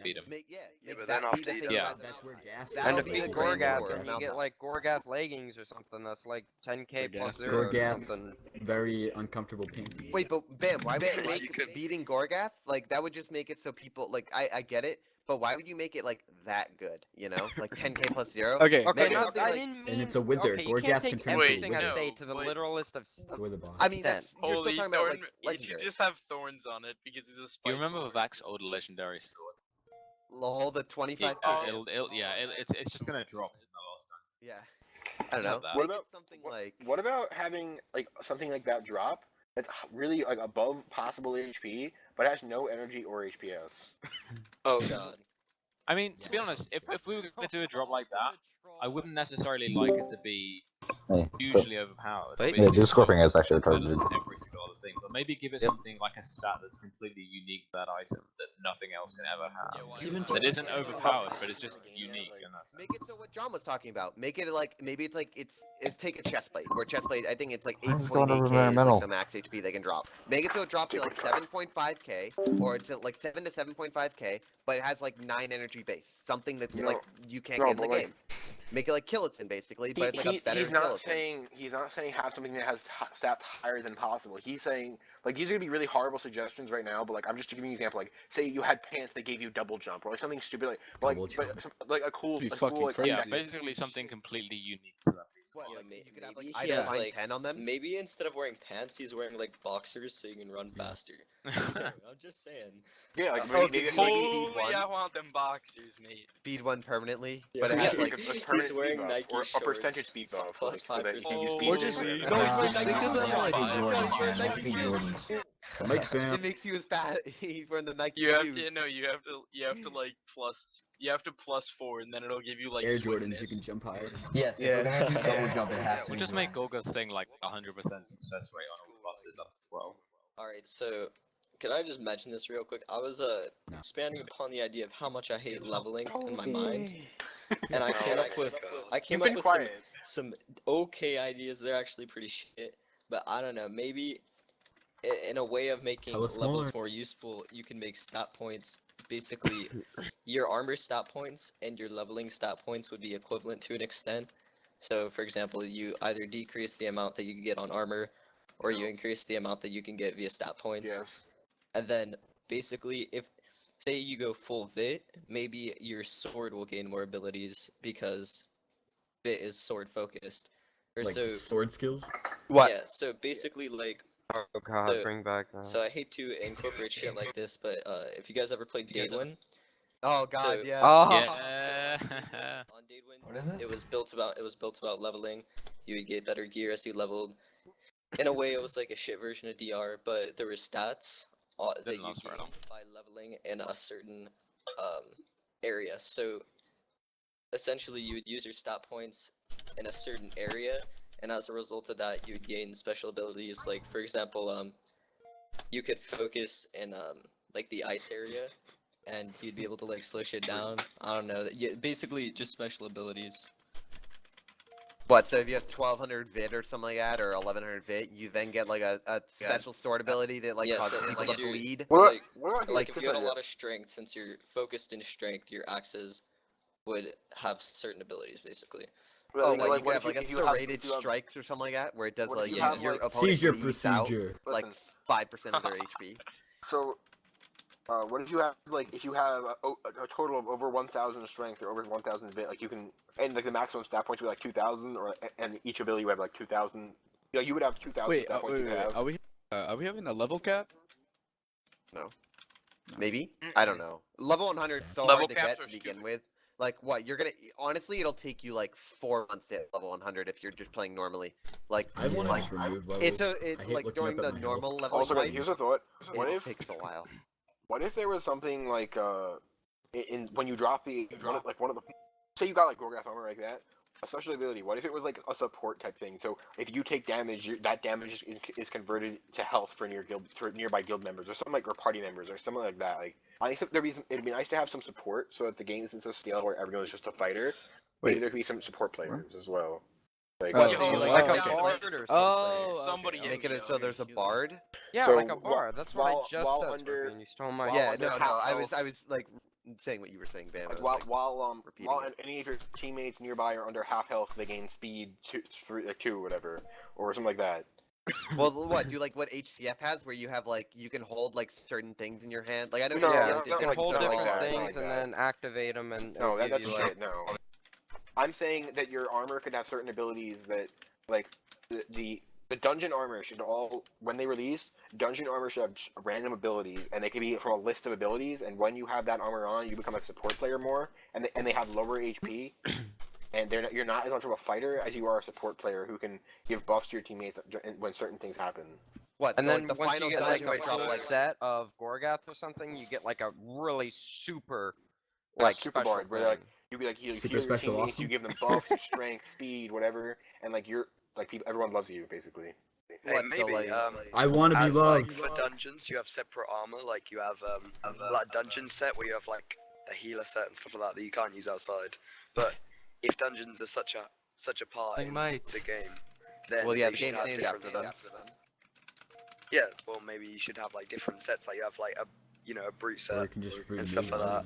beat him. Make, Yeah, make but that then be after the he thing does Yeah. about That's where Maltai. gas. That'll And be defeat the grand Gorgath, lore of and you get Maltai. like Gorgath leggings or something that's like 10k plus Gorgath. 0 or Gorgath's something. very uncomfortable paintings. Wait, but Bam, why would you Bam, make you could- beating Gorgath? Like that would just make it so people like I get it, but why would you make it like that good? You know, like 10k plus 0. Okay. Okay, Make it no, something I like- didn't mean. And it's a wither. Okay, you Gorgath can't can take turn into a everything I wither. say to the Wait. literalist of. With a boss. I mean, extent. that's you're still talking about like He should legendary. just have thorns on it because he's a Do spike. you remember Vac's old legendary sword? Lol, the 25. It's just gonna drop in the last dungeon. Yeah. I don't Have know. that. What Make it about something like? What about having like something like that drop that's really like above possible HP, but has no energy or HPS? Oh god. I mean, to be honest, if we were going to do a drop like that, I wouldn't necessarily like it to be Hey, hugely overpowered. yeah, Obviously, the it's scorpion not is actually better targeted. than every single other thing, but maybe give it something like a stat that's completely unique to that item that nothing else can ever have. That isn't overpowered, but it's just unique in that sense. Make it so what John was talking about. Make it like maybe it's like take a chest plate where chest plate I think it's like Let's go to 8.8k is environmental. like the max HP they can drop. Make it so it drops to like 7.5k or it's at like 7 to 7.5k, but it has like 9 energy base. Something that's like you can't get in the game. Make it like Killatin basically, but it's like a better he's not Killatin. saying have something that has stats higher than possible. He's saying like these are gonna be really horrible suggestions right now, but like I'm just giving you an example. Like say you had pants that gave you double jump or like something stupid like a cool like, Yeah, basically something completely unique to that piece. What, Yeah, like, you could have like maybe I he has find like 10 on them. maybe instead of wearing pants, he's wearing like boxers so you can run faster. I'm just saying. Yeah, like maybe Holy, speed 1. I want them boxers, mate. Speed 1 permanently, Yeah, but it yeah, has like he's wearing Nike or a shorts. percentage speed buff, Plus so that 5%. you can speed Or just It makes you as fat. He's wearing the Nike You have shoes. to you have to like +4 and then it'll give you like Air swiftness. Jordans, you can jump higher. Yes, if we're gonna do double jump, it has to We'll be just blue. make Golga's thing like 100% success rate on all buses up to 12. Alright, so can I just mention this real quick? I was expanding upon the idea of how much I hate leveling in my mind. And I came up with some okay ideas. They're actually pretty shit. But I don't know, maybe in a way of making levels more useful, you can make stat points. Basically, your armor stat points and your leveling stat points would be equivalent to an extent. So, for example, you either decrease the amount that you can get on armor, or you increase the amount that you can get via stat points. Yes. And then, basically, if, say you go full Vit, maybe your sword will gain more abilities, because Vit is sword focused. Or Like so, sword skills? What? yeah, so basically, like, Oh god, so, bring back that. so I hate to incorporate shit like this, but if you guys ever played Daedwin, Oh god, so, yeah. Oh. Yeah. on Daedwin, What is it? it was built about leveling. You would get better gear as you leveled. In a way, it was like a shit version of DR, but there were stats that Didn't you last very long. gained by leveling in a certain area. So essentially, you would use your stat points in a certain area, and as a result of that, you would gain special abilities. Like for example, you could focus in like the ice area, and you'd be able to like slow shit down. I don't know. Basically, just special abilities. What, so if you have 1200 Vit or something like that, or 1100 Vit, you then get like a special sword ability that like Yeah, causes so like a you're- bleed? What Like if you had a lot of strength, since you're focused in strength, your axes would have certain abilities, basically. Oh, like you what could if have like a if you have- serrated if you have- strikes or something like that, where it does What if like you Yeah. have, your like- opponent Seizure bleeds out procedure. like 5% of their HP. So, what if you have like if you have a total of over 1,000 strength or over 1,000 Vit, like you can, and like the maximum stat points would be like 2,000, or and each ability would have like 2,000. Yeah, you would have 2,000 Wait, stat points. wait, you wait. could have. Are we having a level cap? No. Maybe? I don't know. Level 100 is so Level hard to caps get are to begin stupid. with. Like what, you're gonna, honestly it'll take you like 4 months to hit level 100 if you're just playing normally. Like, I want to just remove levels. it's I hate like looking during up the at my normal health. level Also, fight, here's a thought. What it if takes a while. What if there was something like in when you drop one of the, say you got like Gorgath armor like that, a special ability. What if it was like a support type thing? So if you take damage, that damage is converted to health for nearby guild members or something like, or party members or something like that. Like I think it'd be nice to have some support so that the game isn't so stale where everyone's just a fighter. Maybe there could be some support players as well. Like, What, what- so you like like a okay. bard or something. Oh, Somebody okay, hit Make me, it so there's a bard? Yeah, So, like a bard. That's what I just while said, under- Scorpion. You stole my. Yeah, under no, half I health- was like saying what you were saying, Bam. I Like was, while repeating it. any of your teammates nearby are under half health, they gain speed 2 or whatever, or something like that. Well, what do like what HCF has, where you have like you can hold like certain things in your hand? Like I know No, HCF no, did no, You can like, hold something different like that, things like and that. then activate them, and No, it'll that's give you like. shit. No, I'm saying that your armor could have certain abilities that, like, the dungeon armor should all, when they release, dungeon armor should have random abilities, and they can be from a list of abilities. And when you have that armor on, you become a support player more, and they have lower HP. and you're not as much of a fighter as you are a support player who can give buffs to your teammates when certain things happen. What? And so, then like, the once final you get like dungeon a drop, full like, set of Gorgath or something, you get like a really super super special bard, where thing. like you like you Super heal your special teammates, awesome? you give them buff, your strength, speed, whatever, and like you're like everyone loves you basically. Hey, what? So, maybe like, I want to be as loved. like for dungeons, you have separate armor. Like you have like dungeon set where you have like a healer set and stuff like that that you can't use outside. But if dungeons are such a part in the game, then well, yeah, they the should game's have named different after them. sets. Yeah, well maybe you should have like different sets. Like you have like a a brute Or set you can just and stuff like that.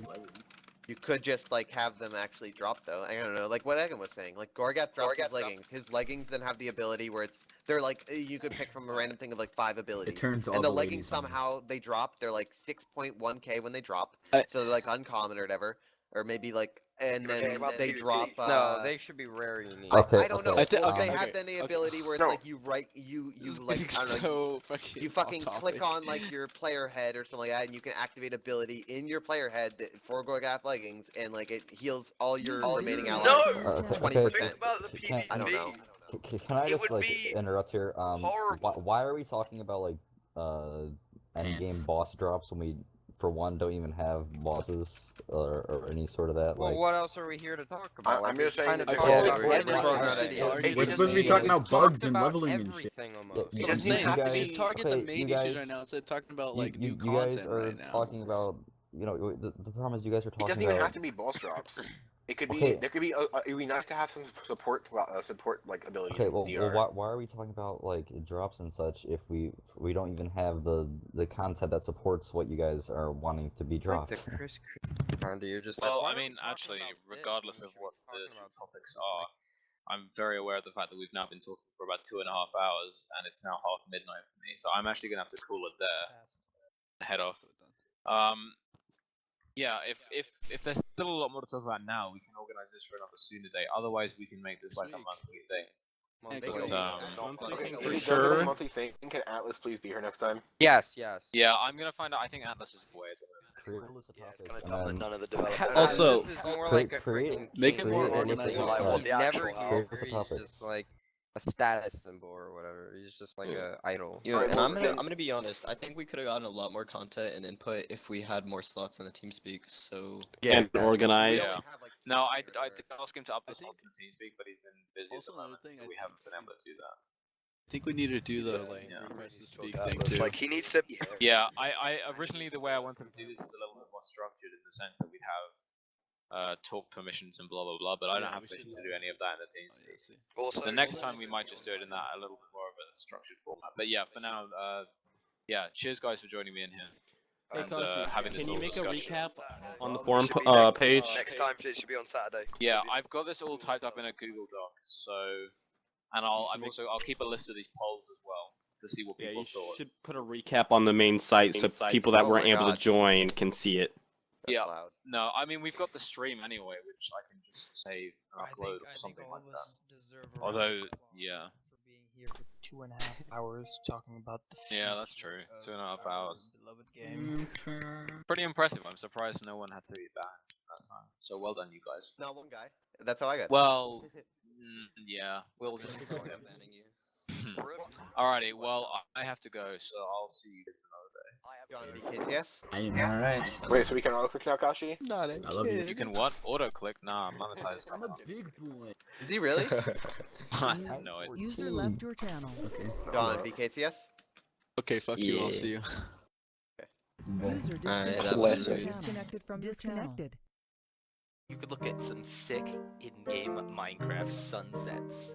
You could just like have them actually drop though. I don't know, like what Egan was saying. Like Gorgath drops his leggings. His leggings then have the ability where they're like you could pick from a random thing of like 5 abilities. It turns all and the the leggings ladies on. somehow they drop. They're like 6.1k when they drop. So they're like uncommon or whatever. Or maybe like and then they drop No, they should be rare and unique. I don't know. Well, they have okay, any ability where it's like you like I don't know. You fucking click on like your player head or something like that, and you can activate ability in your player head for Gorgath leggings, and like it heals all your remaining allies. No! 20%. Think about the PvP. I don't know. Can I It just would like be interrupt here? Why are we talking about like end game Pants. boss drops when we, for one, don't even have bosses or any sort of that? Well, like, what else are we here to talk about? I'm just saying kind of that talking about we're everything. throwing out ideas. We're supposed to be talking about bugs and leveling and shit. Everything Yeah, almost. So I'm saying, just target the okay, main you issues guys- right now instead of talking about you, like you, new you guys content are right now. talking about, the problem is you guys are It talking doesn't about. even have to be boss drops. It could be Okay. there could be it would be nice to have some support like abilities. Okay, in well, DR. why are we talking about like drops and such if we don't even have the content that supports what you guys are wanting to be Like dropped? the Chris kind of, you're just Well, like, I mean, actually, regardless of what the two topics are, I'm very aware of the fact that we've now been talking for about 2.5 hours, and it's now half midnight for me, so I'm actually gonna have to call it there and head off. Yeah, if there's still a lot more to talk about now, we can organize this for another sooner date. Otherwise, we can make this like a monthly thing. If But, it's a monthly thing, can Atlas please be here next time? Yes. Yeah, I'm gonna find out. I think Atlas is away at the moment. It's kind of dumb that none of the developers. Also, this is more like a freaking make it more king. organized. He's Like what the never actual here. Create He's topics. just like a status symbol or whatever. He's just like a idol. Yeah, Alright, and well, I'm then- gonna be honest. I think we could have gotten a lot more content and input if we had more slots in the TeamSpeak. So and organized. Yeah. No, I did ask him to up the slots in the TeamSpeak, but he's been busy at the moment, so we haven't been able to do that. I think we need to do the like Yeah. request to speak Atlas, thing too. like he needs to be here. Yeah, I originally the way I wanted to do this was a little bit more structured in the sense that we'd have talk permissions and blah blah blah, but I don't Yeah, have we permission should- to do any of that in the TeamSpeak. Also, The next time we might just do it in that a little bit more of a structured format. But yeah, for now, yeah, cheers guys for joining me in here. Hey, And Kashi, having this can you little make a discussion. recap on the forum Should be page? Next time it should be on Saturday. Yeah, I've got this all typed up in a Google Doc, so and I'll keep a list of these polls as well to see what Yeah, people you thought. should put a recap on the main site so people that Oh weren't my able to God. join can see it. Yeah, Loud. no, I mean we've got the stream anyway, which I can just save and upload or something like that. Although, yeah. For being here for 2.5 hours talking about the Yeah, that's true. 2.5 hours. beloved game. Pretty impressive. I'm surprised no one had to be banned that time. So well done, you guys. Not one guy. That's how I got. Well, yeah, we'll just ignore him. banning you. Alrighty, well I have to go, so I'll see you guys another day. John BKTS. I am alright. Wait, so we can auto click now, Kashi? Not a I love you. You can what? Auto click? Nah, monetize. I'm a big boy. Is he really? I have no idea. User left your channel. Okay. John BKTS. Okay, fuck you. I'll Yeah. see you. User Alright, that disconnected. was User rude. disconnected from your channel. You could look at some sick in-game Minecraft sunsets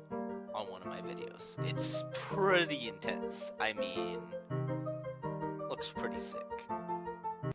on one of my videos. It's pretty intense. I mean, looks pretty sick.